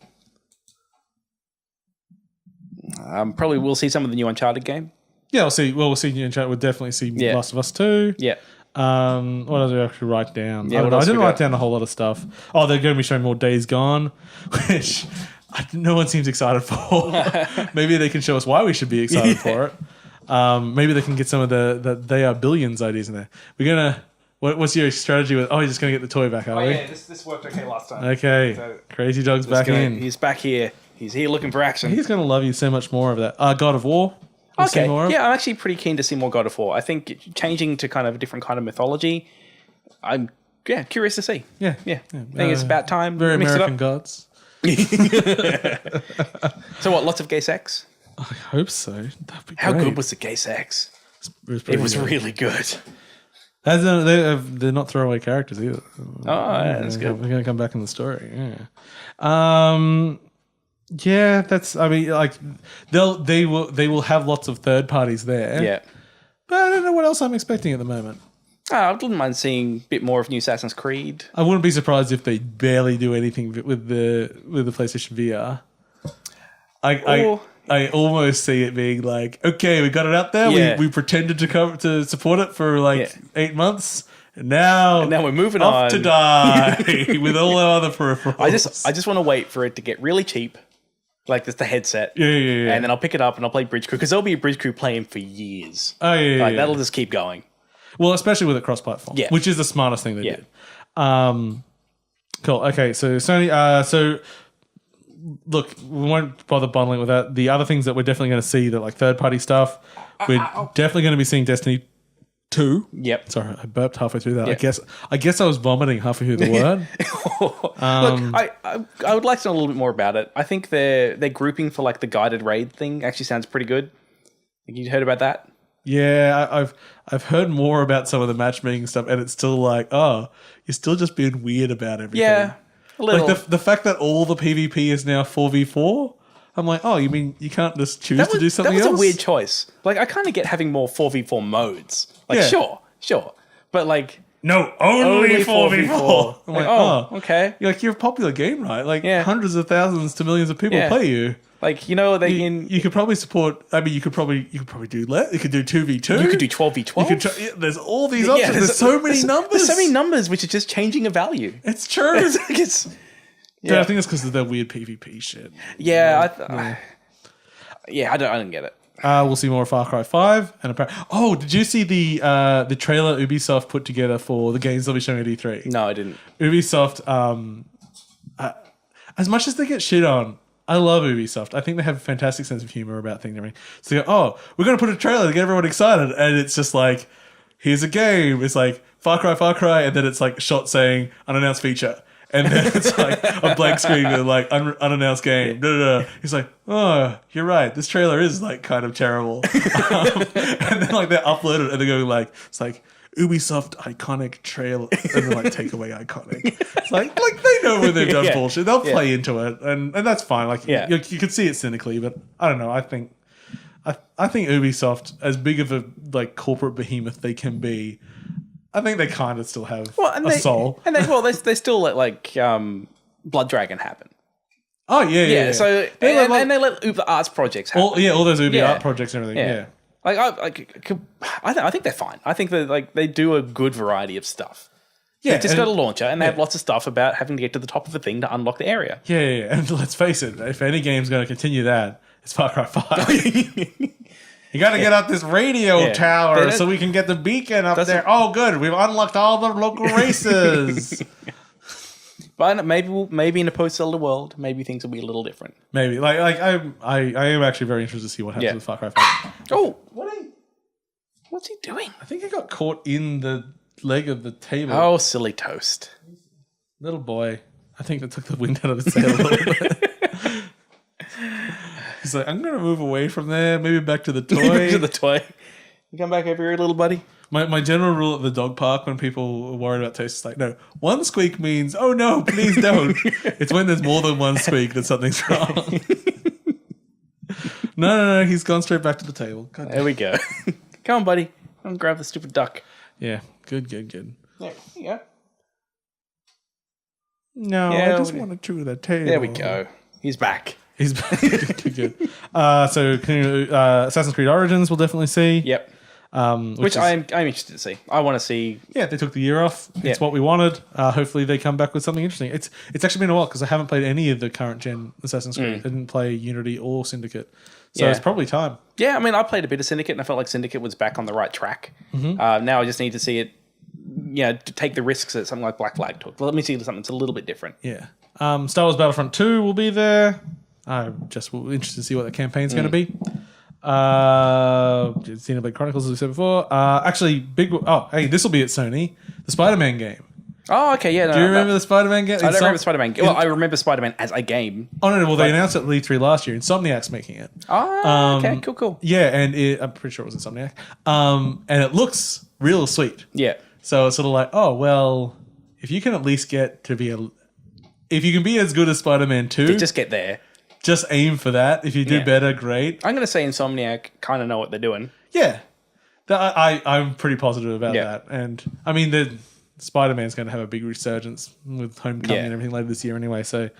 Probably we'll see some of the new Uncharted game. Yeah, we'll see new Uncharted. We'll definitely see Last of Us 2. Yeah. What else did I actually write down? Yeah, I didn't write down a whole lot of stuff. Oh, they're going to be showing more Days Gone, which no one seems excited for. Maybe they can show us why we should be excited for it. Maybe they can get some of the They Are Billions ideas in there. We're going to... What's your strategy with... Oh, you're just going to get the toy back, are we? Yeah, this worked okay last time. Okay. So Crazy Dog's back in. He's back here. He's here looking for action. He's going to love you so much more of that. God of War. Okay. Yeah, I'm actually pretty keen to see more God of War. I think changing to kind of a different kind of mythology, I'm curious to see. Yeah. I think it's about time. Very American gods. So what, lots of gay sex? I hope so. That'd be How great. good was the gay sex? It was really good. They're not throwaway characters either. That's good. They're going to come back in the story. Yeah. That's. I mean, like they will have lots of third parties there. Yeah. But I don't know what else I'm expecting at the moment. I wouldn't mind seeing a bit more of new Assassin's Creed. I wouldn't be surprised if they barely do anything with the PlayStation VR. I almost see it being like, okay, we got it out there. Yeah. We pretended to support it for 8 months, and now we're moving off on to die with all our other peripherals. I just want to wait for it to get really cheap, like just the headset. Yeah. And then I'll pick it up and I'll play Bridge Crew because there'll be a Bridge Crew playing for years. Oh yeah, that'll just keep going. Well, especially with it cross-platform, which is the smartest thing they did. Cool. Okay, so Sony. Look, we won't bother bundling with that. The other things that we're definitely going to see, that like third-party stuff, we're definitely going to be seeing Destiny 2. Yep. Sorry, I burped halfway through that. Yep. I guess I was vomiting halfway through the word. Look, I would like to know a little bit more about it. I think their grouping for like the guided raid thing actually sounds pretty good. You heard about that? Yeah, I've heard more about some of the matchmaking stuff, and it's still like, oh, you're still just being weird about everything. Yeah. Like the fact that all the PvP is now 4v4, I'm like, oh, you mean you can't just choose to do something else? That was a weird choice. Like, I kind of get having more 4v4 modes. Like, sure. But like... No, only 4v4. I'm like, okay. You're a popular game, right? Like, hundreds of thousands to millions of people play you. Like, you could probably support... I mean, you could probably do... You could do 2v2. You could do 12v12. There's all these options. There's so many numbers. There's so many numbers, which are just changing a value. It's true. I think it's because of their weird PvP shit. Yeah, I don't get it. We'll see more of Far Cry 5. Did you see the trailer Ubisoft put together for the games they'll be showing at E3? No, I didn't. Ubisoft... as much as they get shit on, I love Ubisoft. I think they have a fantastic sense of humor about things and everything. So they go, oh, we're going to put a trailer to get everyone excited. And it's just like, here's a game. It's like Far Cry. And then it's like shot saying unannounced feature. And then it's like a blank screen with like unannounced game. He's like, oh, you're right. This trailer is like kind of terrible. And then like they upload it and they go like, it's like Ubisoft iconic trailer. And then like take away iconic. It's like they know when they've done bullshit. They'll play into it. And that's fine. Like you could see it cynically, but I don't know. I think Ubisoft, as big of a like corporate behemoth they can be, I think they kind of still have soul. And they still let like Blood Dragon happen. Oh yeah. So they let Uber Arts projects happen. All those Uber art projects and everything. Yeah. I think they're fine. I think that like they do a good variety of stuff. Yeah, they just got a launcher and they have lots of stuff about having to get to the top of the thing to unlock the area. Yeah. And let's face it, if any game's going to continue that, it's Far Cry 5. You got to get up this radio tower so we can get the beacon up there. Oh, good. We've unlocked all the local races. But maybe in a post-Zelda world, maybe things will be a little different. Maybe. I am actually very interested to see what happens with Far Cry 5. Oh, what's he doing? I think he got caught in the leg of the table. Oh, silly toast. Little boy. I think that took the wind out of the sail a little bit. He's like, I'm going to move away from there. Maybe back to the toy. You come back over here, little buddy. My general rule at the dog park when people are worried about taste is like, no, one squeak means, oh no, please don't. It's when there's more than one squeak that something's wrong. No, he's gone straight back to the table. God there we go. Come on, buddy. Come and grab the stupid duck. Yeah, good. There you go. No, I just want to chew the tail. There we go. He's back. He's back. Good. So Assassin's Creed Origins we'll definitely see. Yep. Which I'm interested to see. I want to see. Yeah, they took the year off. It's what we wanted. Hopefully they come back with something interesting. It's actually been a while because I haven't played any of the current gen Assassin's Creed. I didn't play Unity or Syndicate. So it's probably time. Yeah, I mean, I played a bit of Syndicate and I felt like Syndicate was back on the right track. Now I just need to see it, to take the risks that something like Black Flag took. Well, let me see something that's a little bit different. Yeah. Star Wars Battlefront 2 will be there. I'm just interested to see what the campaign's going to be. Xenoblade Chronicles, as we said before. This will be at Sony. The Spider-Man game. Oh, okay, yeah. Do you remember the Spider-Man game? I don't remember Spider-Man. Well, I remember Spider-Man as a game. Oh, no. Well, they announced it at E3 last year. Insomniac's making it. Oh, okay, cool. Yeah, and I'm pretty sure it was Insomniac. And it looks real sweet. Yeah. So it's sort of like, oh, well, if you can at least get to be if you can be as good as Spider-Man 2. Just get there. Just aim for that. If you do better, great. I'm going to say Insomniac kind of know what they're doing. Yeah. I'm pretty positive about that. And, I mean, the Spider-Man's going to have a big resurgence with Homecoming and everything later this year anyway. So,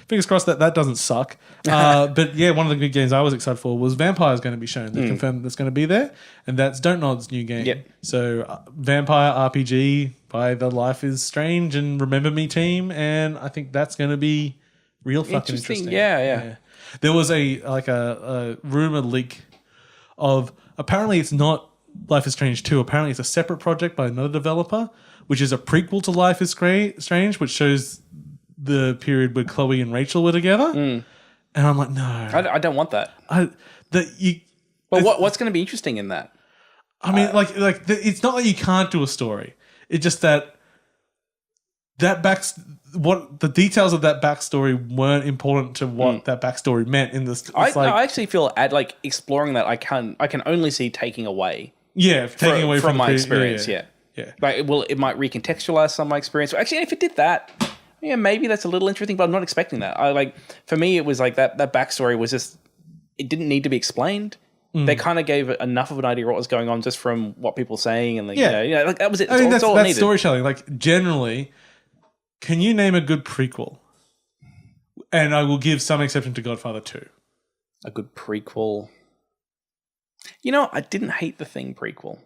fingers crossed that doesn't suck. But, yeah, one of the good games I was excited for was Vampyr is going to be shown. They confirmed that's going to be there. And that's Don't Nod's new game. Yep. So, Vampire RPG by the Life is Strange and Remember Me team. And I think that's going to be real fucking interesting. Yeah. There was a rumor leak of apparently it's not Life is Strange 2. Apparently it's a separate project by another developer, which is a prequel to Life is Strange, which shows the period where Chloe and Rachel were together. And I'm like, no. I don't want that. What's going to be interesting in that? I mean, it's not that you can't do a story. It's just that the details of that backstory weren't important to what that backstory meant in this. I actually feel exploring that I can only see taking away. Yeah, taking away from my experience. Yeah. Like, it might recontextualize some of my experience. Actually, if it did that, maybe that's a little interesting. But I'm not expecting that. For me, it was like that backstory was just, it didn't need to be explained. They kind of gave enough of an idea of what was going on just from what people were saying, and that was it. I mean, that's storytelling. Like, generally, can you name a good prequel? And I will give some exception to Godfather 2. A good prequel. I didn't hate the Thing prequel.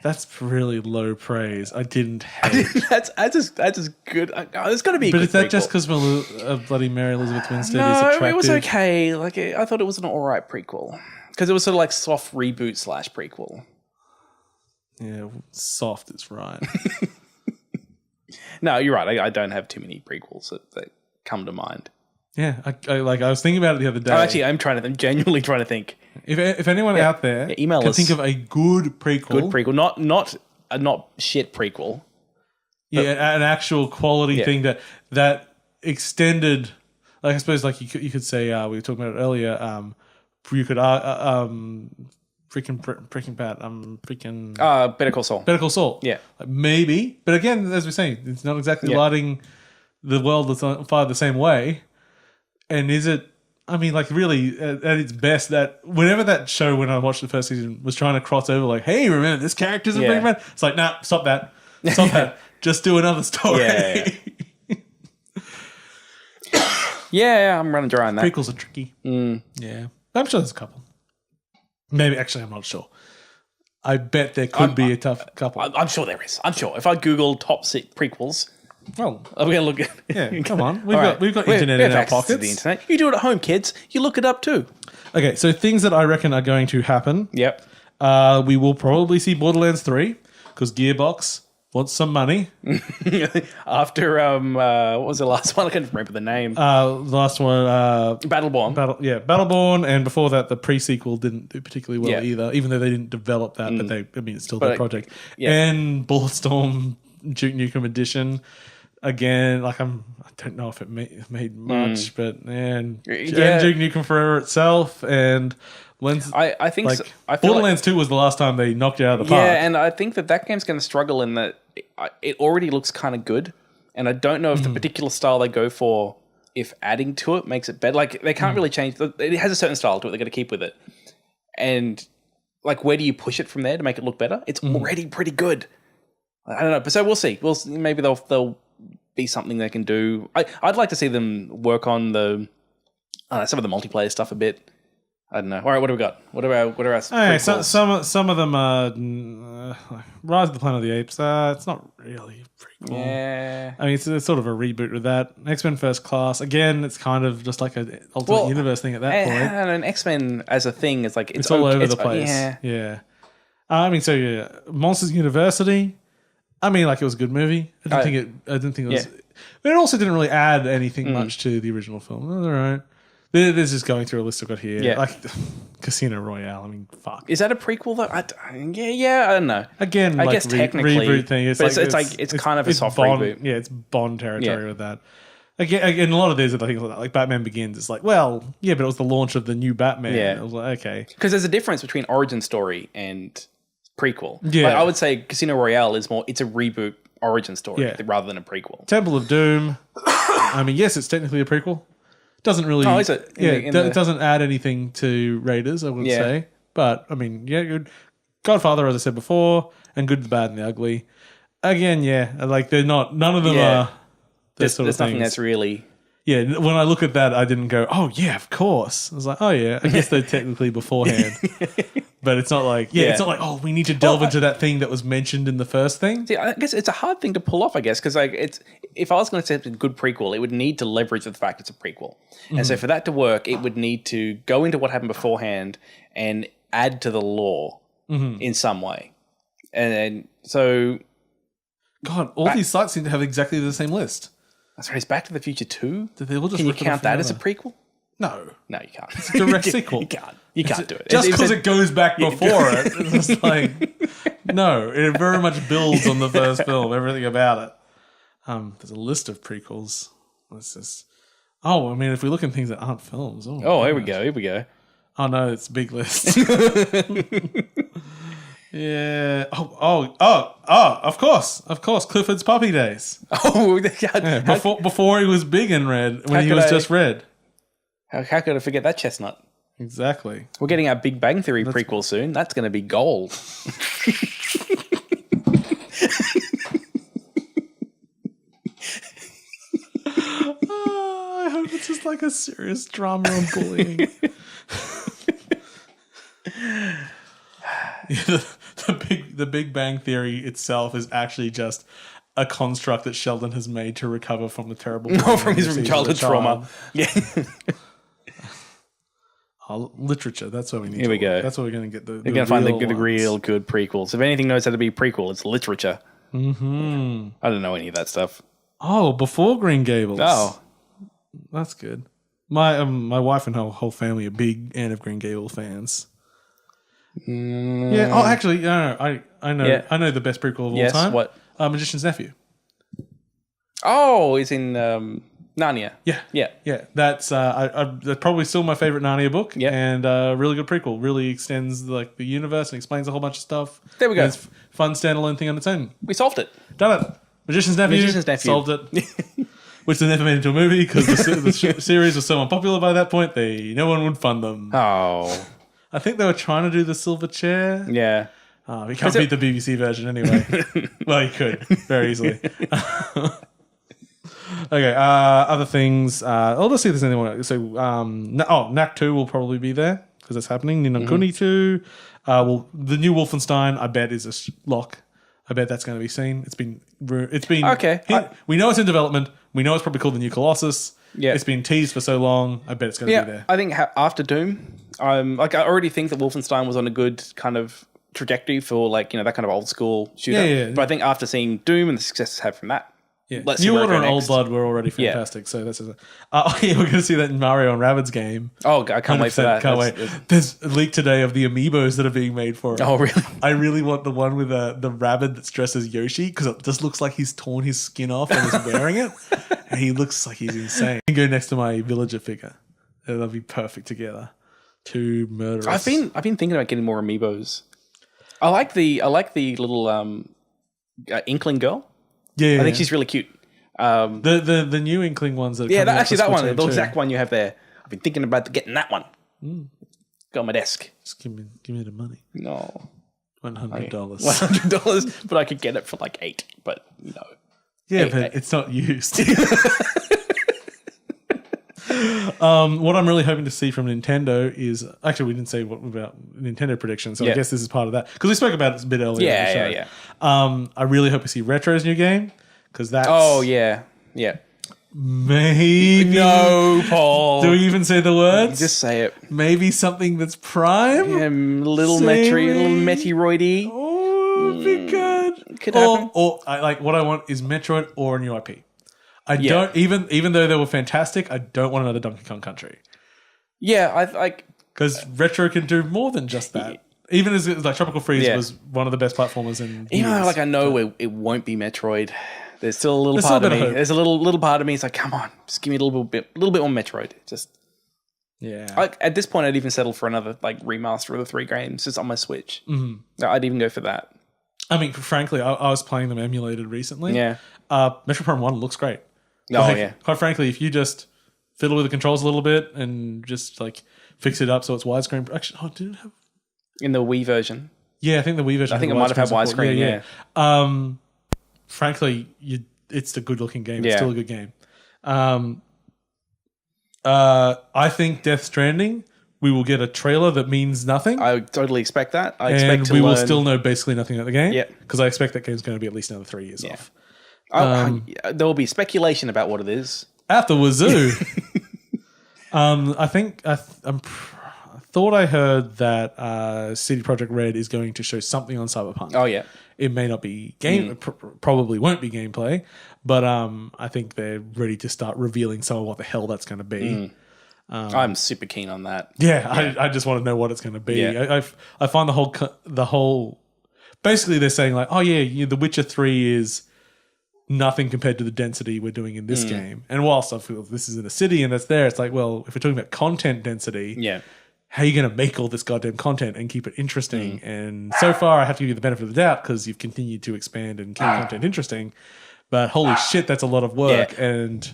That's really low praise. I didn't hate. That's as good. There's got to be. But is that prequel. just because bloody Mary Elizabeth Winstead is No, attractive? it was okay. I thought it was an alright prequel because it was sort of like soft reboot / prequel. Yeah, soft is right. No, you're right. I don't have too many prequels that come to mind. Yeah, I was thinking about it the other day. I'm genuinely trying to think. If anyone out there email can us. think of a good prequel, not shit prequel. Yeah, an actual quality thing that extended. Like I suppose, like you could say, we were talking about it earlier. You could Better Call Saul. Better Call Saul. Yeah, like maybe, but again, as we're saying, it's not exactly lighting the world that's on fire the same way. And is it? I mean, like really, at its best, that whenever that show, when I watched the first season, was trying to cross over, like, hey, remember this character's a big man? It's like, nah, stop that. Just do another story. Yeah, I'm running dry on that. Prequels are tricky. Yeah, I'm sure there's a couple. Maybe, actually, I'm not sure. I bet there could be a tough couple. I'm sure there is. I'm sure. If I Google top 6 prequels, well, I'm going to look at. Yeah, come on. We've got internet in our pockets. The internet. You do it at home, kids. You look it up too. Okay, so things that I reckon are going to happen. Yep. We will probably see Borderlands 3 because Gearbox wants some money. After what was the last one? I can't remember the name. The last one, Battleborn. Battleborn, and before that, the pre-sequel didn't do particularly well either. Even though they didn't develop that, but it's still their project. Yeah. And Bulletstorm Duke Nukem Edition. Again, like I don't know if it made much, but and Duke Nukem Forever itself, and I think like, Borderlands 2 was the last time they knocked it out of the park. Yeah, and I think that game's going to struggle in that it already looks kind of good, and I don't know if the particular style they go for, if adding to it makes it better. Like they can't really change. It has a certain style to it. They're going to keep with it, and like where do you push it from there to make it look better? It's already pretty good. I don't know, but so we'll see. Maybe they'll be something they can do. I'd like to see them work on some of the multiplayer stuff a bit. I don't know. All right, what do we got? What are our some of them are Rise of the Planet of the Apes. It's not really a prequel. Yeah. I mean, it's sort of a reboot with that. X-Men First Class. Again, it's kind of just like an alternate universe thing at that point. And X-Men as a thing is like it's all over the place. Yeah. I mean, Monsters University. I mean, like it was a good movie. I didn't think it was. But it also didn't really add anything much to the original film. All right. There's just going through a list I've got here. Yeah. Like Casino Royale. I mean, fuck. Is that a prequel though? I don't know. Again, I guess technically, reboot thing. It's kind of a soft reboot. Yeah, it's Bond territory with that. Again, a lot of these are things like that. Like Batman Begins. It's like, well, yeah, but it was the launch of the new Batman. Yeah. I was like, okay. Because there's a difference between origin story and prequel. Yeah. Like, I would say Casino Royale is it's a reboot origin story rather than a prequel. Temple of Doom. I mean, yes, it's technically a prequel. Doesn't really. Oh, is it? It doesn't add anything to Raiders, I wouldn't say. But I mean, good. Godfather, as I said before, and Good, the Bad, and the Ugly. Again, like they're not. None of them are. There's nothing that's really. Yeah, when I look at that, I didn't go, oh, yeah, of course. I was like, oh, yeah, I guess they're technically beforehand. But it's not like, it's not like, oh, we need to delve into that thing that was mentioned in the first thing. See, I guess it's a hard thing to pull off, I guess, because like if I was going to say it's a good prequel, it would need to leverage the fact it's a prequel. And so for that to work, it would need to go into what happened beforehand and add to the lore in some way. And so... God, all these sites seem to have exactly the same list. That's right. It's Back to the Future 2. Did they all just Can you count that as a prequel? No. No, you can't. It's a direct sequel. You can't do it. Just because it goes back before it. It's just like, no, it very much builds on the first film, everything about it. There's a list of prequels. What's this? Oh, I mean, if we look at things that aren't films. Oh, here we go. Oh, no, it's a big list. Yeah. Of course. Clifford's Puppy Days. Oh, before he was big and red, when he was just red. How could I forget that chestnut? Exactly. We're getting our Big Bang Theory prequel soon. That's going to be gold. I hope it's just like a serious drama on bullying. The Big Bang Theory itself is actually just a construct that Sheldon has made to recover from the terrible from his childhood trauma. Yeah. Literature. That's what we need. Here we go. That's what we're going to get. We're going to find the real good prequels. If anything knows how to be prequel, it's literature. Mm-hmm. I don't know any of that stuff. Oh, before Green Gables. Oh, That's good. My wife and her whole family are big Anne of Green Gables fans. Yeah. Oh, actually, no. I know. Yeah. I know the best prequel of all yes. time. What? Magician's Nephew. Oh, it's in Narnia. Yeah. Yeah. Yeah. That's that's probably still my favorite Narnia book. Yeah. And really good prequel. Really extends the universe and explains a whole bunch of stuff. There we go. And it's fun standalone thing on its own. We solved it. Done it. Magician's Nephew. Solved it. Which they never made into a movie because the series was so unpopular by that point. No one would fund them. Oh. I think they were trying to do the Silver Chair. Yeah. You can't beat the BBC version anyway. Well, you could very easily. Okay. Other things. Let's see if there's anyone. So, Knack 2 will probably be there because it's happening. Ni no Kuni 2. The new Wolfenstein, I bet, is a lock. I bet that's going to be seen. It's been okay. We know it's in development. We know it's probably called the new Colossus. Yeah. It's been teased for so long. I bet it's going to be there. I think after Doom, I already think that Wolfenstein was on a good kind of trajectory for that kind of old school shooter. Yeah. But I think after seeing Doom and the success it's had from that, yeah. let's see New where Order it and go Old next. Blood were already fantastic. So that's we're going to see that in Mario and Rabbids game. Oh, I can't wait for that. Can't wait. There's a leak today of the amiibos that are being made for it. Oh, really? I really want the one with the rabbit that's dressed as Yoshi because it just looks like he's torn his skin off and is wearing it. And he looks like he's insane. I can go next to my villager figure. That'll be perfect together. Two murderers. I've been thinking about getting more amiibos. I like the little Inkling girl. Yeah, I think she's really cute. The new Inkling ones that that one, the too. exact one you have there. I've been thinking about getting that one. Got on my desk. Just give me the money. No, $100. $100, but I could get it for like $8. But no. Yeah, but it's not used. What I'm really hoping to see from Nintendo is actually we didn't say what about Nintendo predictions, so I guess this is part of that because we spoke about it a bit earlier. Yeah. I really hope we see Retro's new game because that's yeah. Maybe no, Paul. Do we even say the words? Just say it. Maybe something that's Prime. Yeah, little Metroidy. Oh, it'd be good. Could happen. Or what I want is Metroid or a new IP. I don't even though they were fantastic. I don't want another Donkey Kong Country. Yeah, I like because Retro can do more than just that. Even as Tropical Freeze was one of the best platformess in years. I know it won't be Metroid. There's still a little part of me. There's a little part of me. It's like, come on, just give me a little bit more Metroid. Just at this point, I'd even settle for another remaster of the 3 games just on my Switch. Mm-hmm. I'd even go for that. I mean, frankly, I was playing them emulated recently. Yeah, Metroid Prime 1 looks great. Quite frankly, if you just fiddle with the controls a little bit and just fix it up so it's widescreen. Actually, did it have in the Wii version? Yeah, I think the Wii version. I think it might have had widescreen. Yeah. Frankly, it's a good looking game. Yeah. It's still a good game. I think Death Stranding, we will get a trailer that means nothing. I totally expect that. We will still know basically nothing about the game. Yeah. Because I expect that game's going to be at least another 3 years off. There will be speculation about what it is. At the wazoo. I think I thought I heard that CD Projekt Red is going to show something on Cyberpunk. Oh yeah. It may not be probably won't be gameplay, but I think they're ready to start revealing some of what the hell that's going to be. I'm super keen on that. Yeah. I just want to know what it's going to be. Yeah. I find the whole basically they're saying The Witcher 3 is nothing compared to the density we're doing in this game. And whilst I feel this is in a city and that's there, it's like, well, if we're talking about content density, how are you going to make all this goddamn content and keep it interesting? And so far, I have to give you the benefit of the doubt because you've continued to expand and keep content interesting. But holy shit, that's a lot of work. And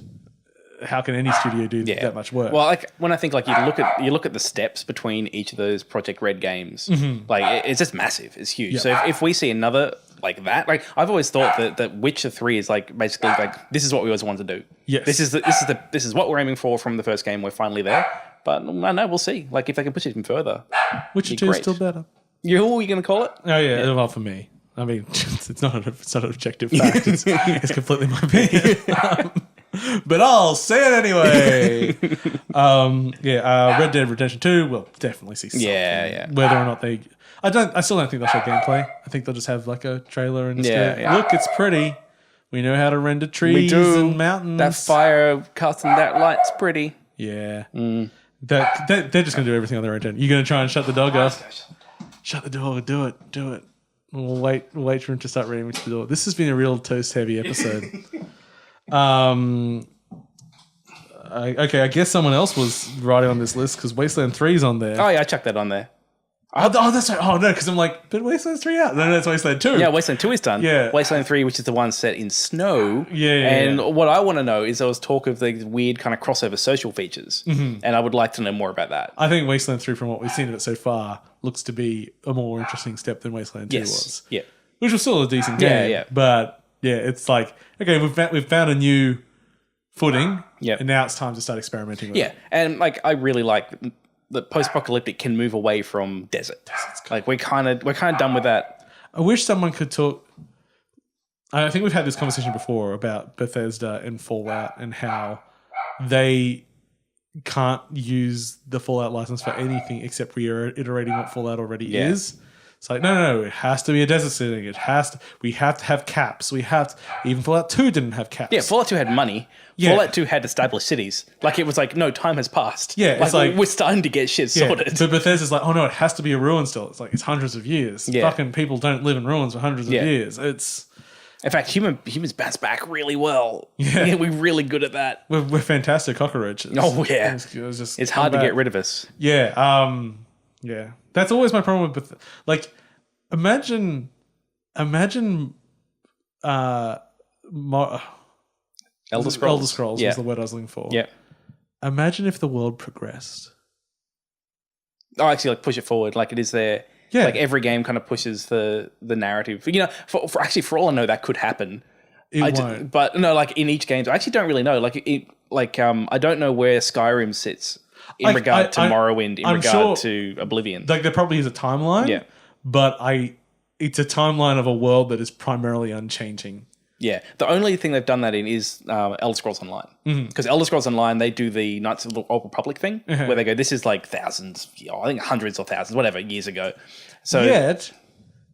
how can any studio do that much work? Well, when I think you look at the steps between each of those Project Red games, it's just massive. It's huge. So if we see another like that, I've always thought that Witcher 3 is basically this is what we always wanted to do. Yes. This is what we're aiming for from the first game. We're finally there. But I know we'll see. If they can push it even further, Witcher 2 is still better. Who are you going to call it? Oh yeah, well for me. I mean, it's not an objective fact. It's completely my opinion. But I'll say it anyway. Red Dead Redemption 2 will definitely see something. Yeah. Whether or not they... I still don't think they'll show gameplay. I think they'll just have like a trailer and just go, Yeah. look, it's pretty. We know how to render trees and mountains. That fire casting that light's pretty. Yeah. They're just going to do everything on their own. You're going to try and shut the dog off. Shut the door. Do it. We'll wait for him to start reading to the door. This has been a real toast-heavy episode. I guess someone else was writing on this list because Wasteland 3's on there. Oh, yeah, I chucked that on there. That's right. Oh, no, because I'm like, but Wasteland 3 out. No, that's Wasteland 2. Yeah, Wasteland 2 is done. Yeah. Wasteland 3, which is the one set in snow. Yeah. And what I want to know is there was talk of the weird kind of crossover social features. Mm-hmm. And I would like to know more about that. I think Wasteland 3, from what we've seen of it so far, looks to be a more interesting step than Wasteland 2 was. Yeah. Which was still a decent game. Yeah. But, yeah, it's like, okay, we've found a new footing. Yep. And now it's time to start experimenting with it. Yeah. And, like, I really like the post-apocalyptic can move away from desert. Like we're kind of done with that. I wish someone could talk. I think we've had this conversation before about Bethesda and Fallout and how they can't use the Fallout license for anything except reiterating what Fallout already is. It's like, no, it has to be a desert setting. We have to have caps. Even Fallout 2 didn't have caps. Yeah, Fallout 2 had money. Yeah. Fallout 2 had established cities. Like, it was like, no, time has passed. Yeah, it's like we're starting to get shit sorted. But Bethesda's like, oh no, it has to be a ruin still. It's like, it's hundreds of years. Yeah. Fucking people don't live in ruins for hundreds of years. It's... In fact, humans bounce back really well. Yeah. We're really good at that. We're fantastic cockroaches. Oh, yeah. It's hard to get rid of us. Yeah. Yeah. That's always my problem with like, imagine Elder Scrolls was the word I was looking for. Yeah. Imagine if the world progressed. Oh, actually, like push it forward. Like it is there. Yeah. Like every game kind of pushes the narrative. You know, for all I know, that could happen. It won't. But no, like in each game, I actually don't really know. I don't know where Skyrim sits in regard to Morrowind, in regard to Oblivion. Like there probably is a timeline. Yeah. But it's a timeline of a world that is primarily unchanging. Yeah, the only thing they've done that in is Elder Scrolls Online. Because Elder Scrolls Online, they do the Knights of the Old Republic thing, where they go, this is like thousands, I think hundreds or thousands, whatever, years ago. So yet,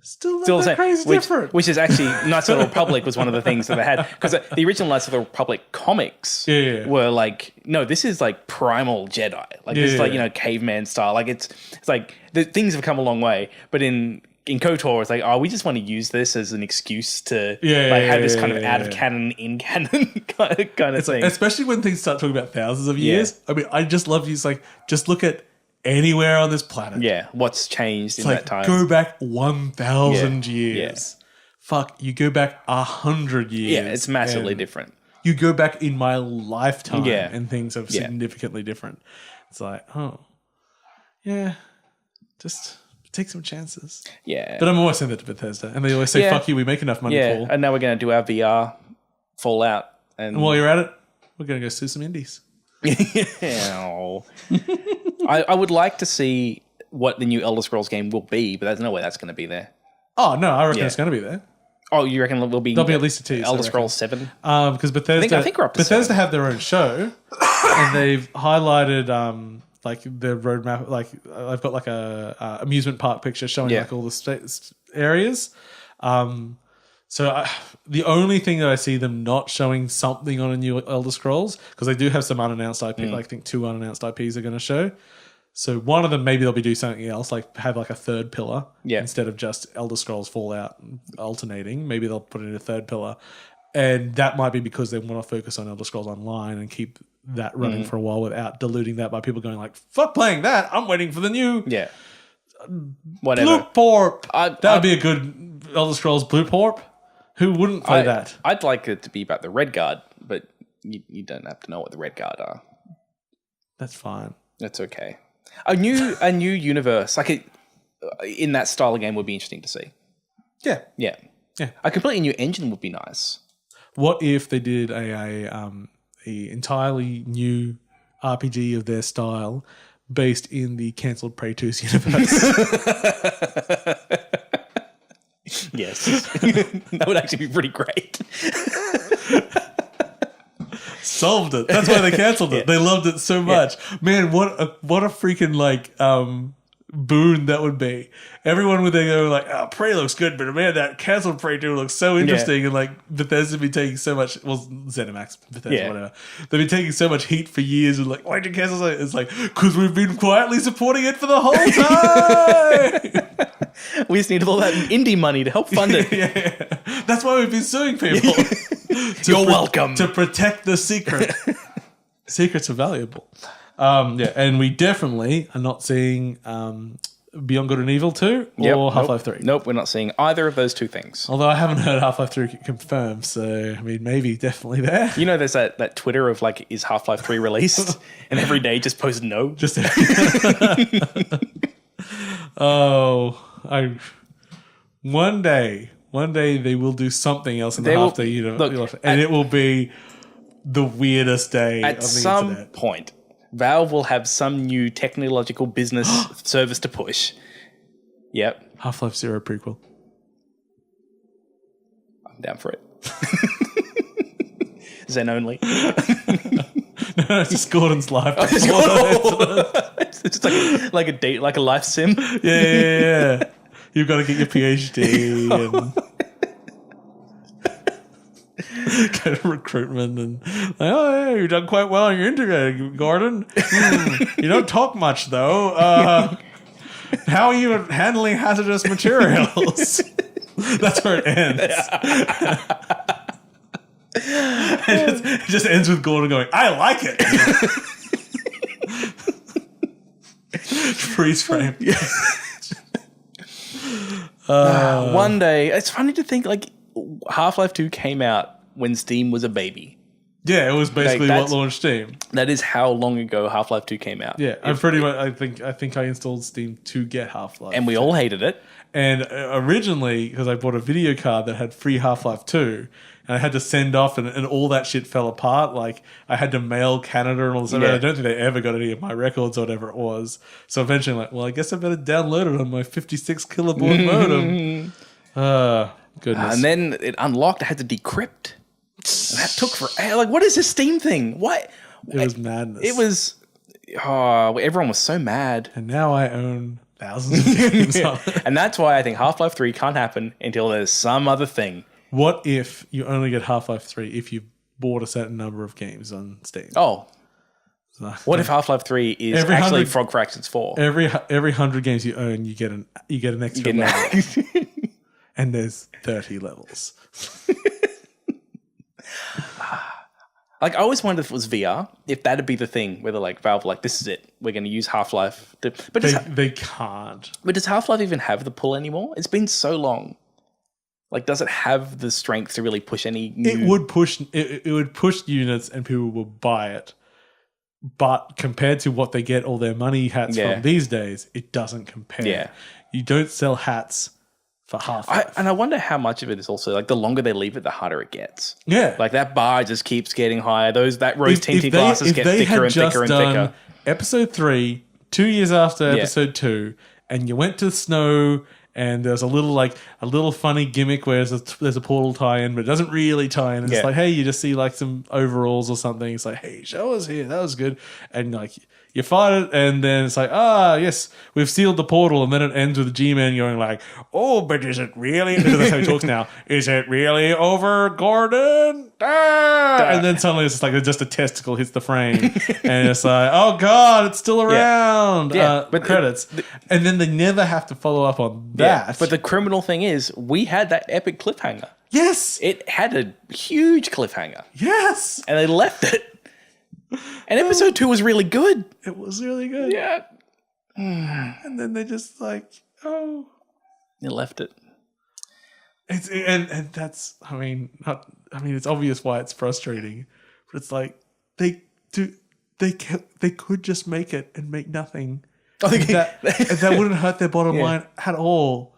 still the that same, crazy different. Which is actually, Knights of the Republic was one of the things that they had. Because the original Knights of the Republic comics were like, no, this is like primal Jedi. Like this is like, caveman style. Like it's like, things have come a long way. But in KOTOR, it's like, oh, we just want to use this as an excuse to have this kind of out of canon, in canon kind of thing. Especially when things start talking about thousands of years. I mean, I just love use like, just look at anywhere on this planet. Yeah, what's changed in that time. Go back 1,000 years. Yeah. Fuck, you go back 100 years. Yeah, it's massively different. You go back in my lifetime and things are significantly different. It's like, oh, yeah, just... take some chances. Yeah. But I'm always saying that to Bethesda. And they always say, fuck you, we make enough money, Paul. And now we're going to do our VR Fallout. And while you're at it, we're going to go sue some indies. I would like to see what the new Elder Scrolls game will be, but there's no way that's going to be there. Oh, no, I reckon it's going to be there. Oh, you reckon there'll be at least a tease. Elder Scrolls 7? Because Bethesda, I think we're up to Bethesda 7. have their own show, and they've highlighted... like the roadmap, like I've got like a amusement park picture showing like all the areas. So the only thing that I see them not showing something on a new Elder Scrolls, because they do have some unannounced IP, like I think 2 unannounced IPs are going to show. So one of them, maybe they'll be doing something else, like have like a third pillar instead of just Elder Scrolls Fallout alternating. Maybe they'll put in a third pillar. And that might be because they want to focus on Elder Scrolls Online and keep that running for a while without diluting that by people going like, fuck playing that. I'm waiting for the new whatever. Blue Porp. That would be a good Elder Scrolls Blue Porp. Who wouldn't play that? I'd like it to be about the Red Guard, but you don't have to know what the Red Guard are. That's fine. That's okay. A new universe, like in that style of game would be interesting to see. Yeah. Yeah. A completely new engine would be nice. What if they did a entirely new RPG of their style based in the cancelled Prey 2's universe? Yes. That would actually be pretty great. Solved it. That's why they cancelled it. They loved it so much. Man, what a freaking boon that would be. Everyone would then go like, "Oh, Prey looks good, but man, that cancelled Prey 2 looks so interesting." And like Bethesda be taking so much, well, ZeniMax, Bethesda, whatever. They've been taking so much heat for years, and like, why'd you cancel it? It's like because we've been quietly supporting it for the whole time. We just need all that indie money to help fund it. Yeah, that's why we've been suing people. You're welcome to protect the secret. Secrets are valuable. And we definitely are not seeing Beyond Good and Evil 2 or Half-Life 3. Nope, we're not seeing either of those two things. Although I haven't heard Half-Life 3 confirmed, so I mean, maybe definitely there. You know, there's that Twitter of like, is Half-Life 3 released? And every day just posts no. Just one day they will do something else in the Half-Day universe, and it will be the weirdest day at on the some internet. Point. Valve will have some new technological business service to push. Yep. Half-Life 0 prequel. I'm down for it. Zen only. No, it's just Gordon's life. It's just like a date, like a life sim. Yeah. You've got to get your PhD and go to recruitment and like, oh, yeah, you've done quite well on your interview, Gordon. You don't talk much though. How are you handling hazardous materials? That's where it ends. It just ends with Gordon going, I like it. Freeze frame. One day, it's funny to think like Half-Life 2 came out when Steam was a baby. Yeah, it was basically what launched Steam. That is how long ago Half-Life 2 came out. Yeah, I'm pretty much. I think I installed Steam to get Half-Life, and we all hated it. And originally, because I bought a video card that had free Half-Life 2, and I had to send off, and all that shit fell apart. Like, I had to mail Canada and all this. Yeah. I don't think they ever got any of my records or whatever it was. So eventually, I'm like, well, I guess I better download it on my 56 kilobaud modem. Goodness. And then it unlocked. I had to decrypt. And that took forever. Like, what is this Steam thing? What? It was madness. It was. Oh, everyone was so mad. And now I own thousands of games on it. And that's why I think Half-Life 3 can't happen until there's some other thing. What if you only get Half-Life 3 if you bought a certain number of games on Steam? Oh. So, what if Half-Life 3 is actually Frog Fractions 4? Every 100 games you own, you get an extra level. And there's 30 levels. Like, I always wondered if it was VR, if that'd be the thing, whether like Valve, like, this is it, we're going to use Half-Life. But they can't. But does Half-Life even have the pull anymore? It's been so long. Like, does it have the strength to really push any new... It would push units and people will buy it. But compared to what they get all their money hats from these days, it doesn't compare. Yeah. You don't sell hats for Half-Life. And I wonder how much of it is also, like, the longer they leave it, the harder it gets. Yeah. Like, that bar just keeps getting higher. That rose-tinted glasses get thicker and thicker and thicker. Episode 3, 2 years after Episode 2, and you went to snow... And there's a little funny gimmick where there's a portal tie-in, but it doesn't really tie in. It's like, hey, you just see like some overalls or something. It's like, hey, show us here. That was good. And like you fight it, and then it's like, yes, we've sealed the portal. And then it ends with G-Man going like, oh, but is it really? Because that's how he talks now. Is it really over, Gordon? And then suddenly it's just a testicle hits the frame, and it's like, oh god, it's still around. But credits, and then they never have to follow up on that. Yeah, but the criminal thing is, we had that epic cliffhanger. Yes, it had a huge cliffhanger. Yes, and they left it. And episode 2 was really good. It was really good. Yeah, and then they just they left it. It's and that's it's obvious why it's frustrating, but it's like they could just make it and make nothing. That wouldn't hurt their bottom line at all.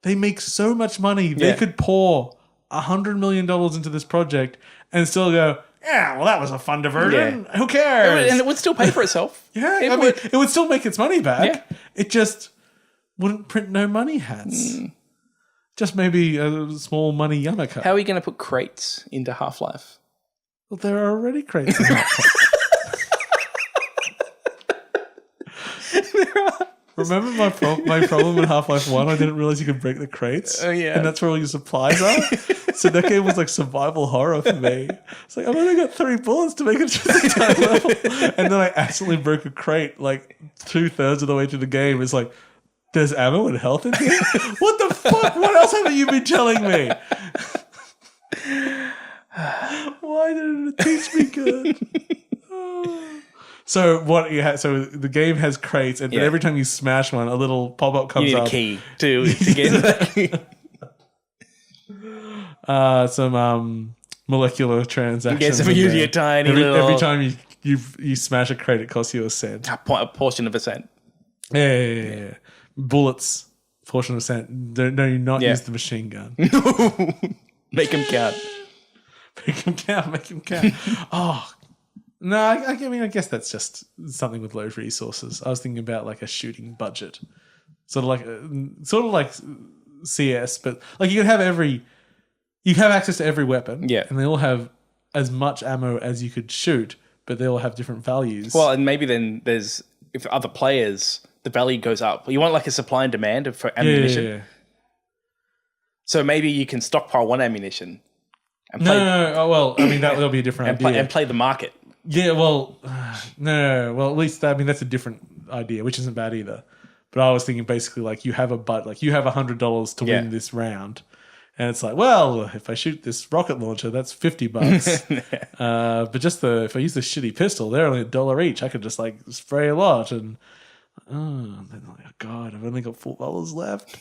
They make so much money. They could pour $100 million into this project and still go, yeah, well, that was a fun diversion. Who cares? And it would still pay for itself. It would still make its money back. Yeah. It just wouldn't print no money hats. Just maybe a small money yarmulke. How are you going to put crates into Half-Life? Well, there are already crates in Half-Life. Remember my problem in Half-Life 1? I didn't realize you could break the crates. Oh, yeah. And that's where all your supplies are. So that game was like survival horror for me. It's like, I've only got 3 bullets to make it to the entire level. And then I accidentally broke a crate like 2/3 of the way through the game. It's like, there's ammo and health in here? What the fuck? What else haven't you been telling me? Why didn't it teach me good? So what you have? So the game has crates, and but every time you smash one, a little pop-up comes up. You need a key to get that. Some molecular transactions. Get some of your tiny every time you smash a crate, it costs you a cent. A portion of a cent. Yeah. Bullets, portion of a cent. No, you not use the machine gun. Make them count. Make them count. Oh. No, I mean, I guess that's just something with low resources. I was thinking about like a shooting budget, sort of like CS, but like you have access to every weapon, and they all have as much ammo as you could shoot, but they all have different values. Well, and maybe then there's if other players, the value goes up. You want like a supply and demand for ammunition. Yeah. So maybe you can stockpile one ammunition. And play, no. Oh, well, I mean that'll be a different idea. And play the market. Yeah, well, no. Well, at least that's a different idea, which isn't bad either. But I was thinking basically like you have $100 to win this round, and it's like, well, if I shoot this rocket launcher, that's $50. But just if I use this shitty pistol, they're only $1 each. I could just like spray a lot, and then like, oh god, I've only got $4 left.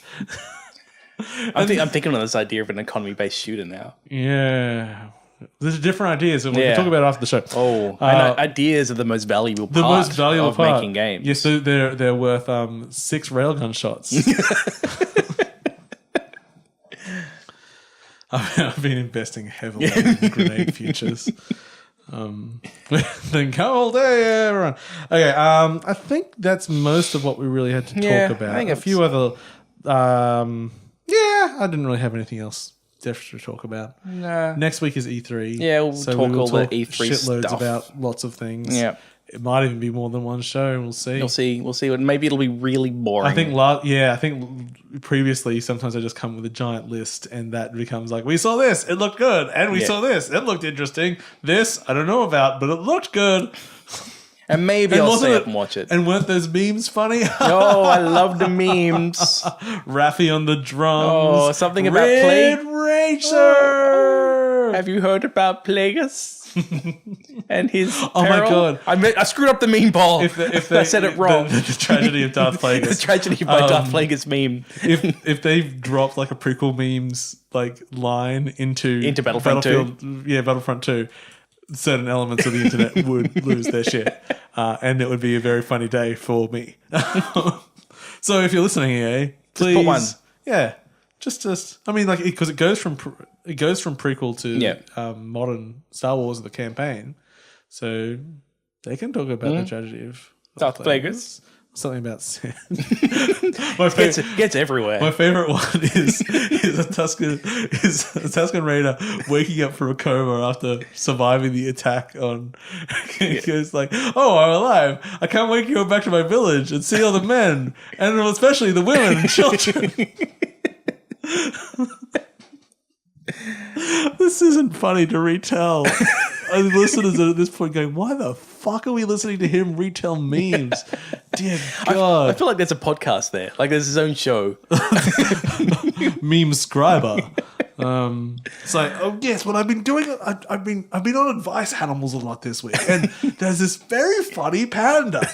I'm thinking of this idea of an economy-based shooter now. Yeah. There's different ideas, and we can talk about it after the show. Oh, I know ideas are the most valuable part of making games. Yes, so they're worth 6 railgun shots. I've been investing heavily in grenade futures. Then come all day, everyone. Okay, I think that's most of what we really had to talk about. I think a few other. I didn't really have anything else to talk about. No. Next week is E3. Yeah, we'll talk all the E3 shitloads stuff about lots of things. Yeah. It might even be more than one show. We'll see. We'll see. Maybe it'll be really boring. I think previously sometimes I just come with a giant list, and that becomes like, we saw this, it looked good, and we saw this, it looked interesting. This I don't know about, but it looked good. And maybe I'll stay up and watch it. And weren't those memes funny? Oh, I love the memes. Raffi on the drums. Oh, something about Red Plague. Racer. Have you heard about Plagueis? And his Oh my god! I screwed up the meme ball. If I said it wrong. The tragedy of Darth Plagueis. The tragedy by Darth Plagueis meme. If they've dropped like a prequel memes like line into Battlefront 2. Yeah, Battlefront 2. Certain elements of the internet would lose their shit, and it would be a very funny day for me. So if you're listening, please just put one. Yeah, just I mean, like because it goes from prequel to modern Star Wars the campaign, so they can talk about the tragedy of Darth Plagueis. Something about sand. Gets everywhere. My favorite one is a Tuscan Raider waking up from a coma after surviving the attack on. He goes like, "Oh, I'm alive! I can't wait to go back to my village and see all the men, and especially the women and children." This isn't funny to retell. Listeners are at this point going, why the fuck are we listening to him retell memes? Dear God. I feel like there's a podcast there. Like there's his own show. Meme scriber. It's like, oh yes, what I've been doing, I've been on advice animals a lot this week, and there's this very funny panda.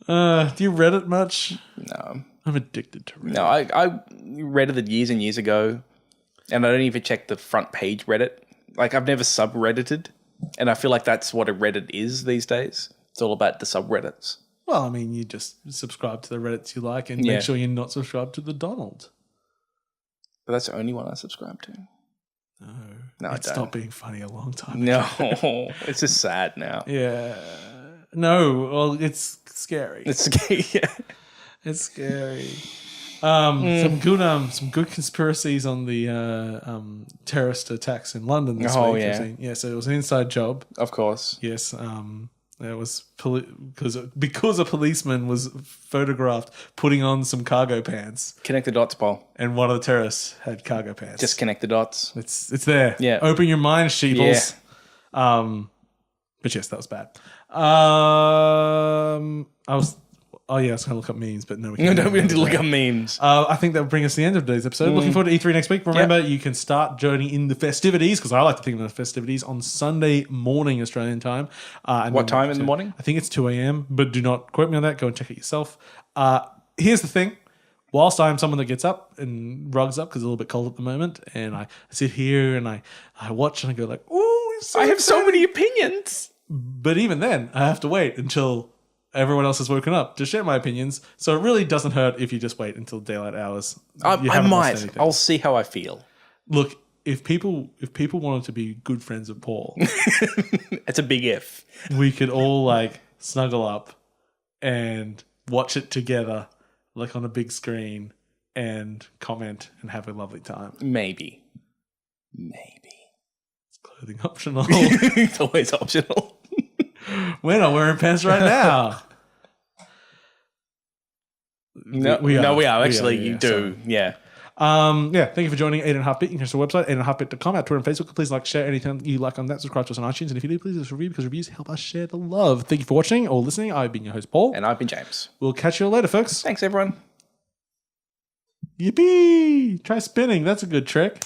Do you Reddit much? No. I'm addicted to Reddit. No, I Reddited years and years ago, and I don't even check the front page Reddit. Like, I've never subreddited, and I feel like that's what a Reddit is these days. It's all about the subreddits. Well, I mean, you just subscribe to the Reddits you like and make sure you're not subscribed to the Donald. But that's the only one I subscribe to. No, it stopped being funny a long time ago. No, it's just sad now. Yeah. No, well, it's scary. It's scary, yeah. It's scary. Some good conspiracies on the terrorist attacks in London this week. Yeah. Yeah, so it was an inside job. Of course. Yes. It was because a policeman was photographed putting on some cargo pants, Connect the dots, Paul. and one of the terrorists had cargo pants. Just connect the dots. It's there. Yeah. Open your mind, sheeples. Yeah. But yes, that was bad. I was going to look up memes, but no, we can't. No, we have to look up memes. I think that will bring us to the end of today's episode. Looking forward to E3 next week. Remember, you can start joining in the festivities, because I like to think of the festivities, on Sunday morning Australian time. What time in the morning? I think it's 2 a.m., but do not quote me on that. Go and check it yourself. Here's the thing. Whilst I'm someone that gets up and rugs up because it's a little bit cold at the moment, and I sit here and I watch and I go like, ooh, I have so many opinions. But even then, I have to wait until everyone else has woken up to share my opinions. So it really doesn't hurt if you just wait until daylight hours. I might. I'll see how I feel. Look, if people wanted to be good friends of Paul, It's a big if. we could all like snuggle up and watch it together, like on a big screen, and comment and have a lovely time. Maybe. It's clothing optional. It's always optional. We're not wearing pants right now. No, we are. Actually, you do. Sorry. Yeah. Thank you for joining 8.5bit. You can check our website, 8.5bit.com, our Twitter and Facebook. Please like, share anything you like on that. Subscribe to us on iTunes. And if you do, please leave us a review, because reviews help us share the love. Thank you for watching or listening. I've been your host, Paul. And I've been James. We'll catch you later, folks. Thanks, everyone. Yippee! Try spinning. That's a good trick.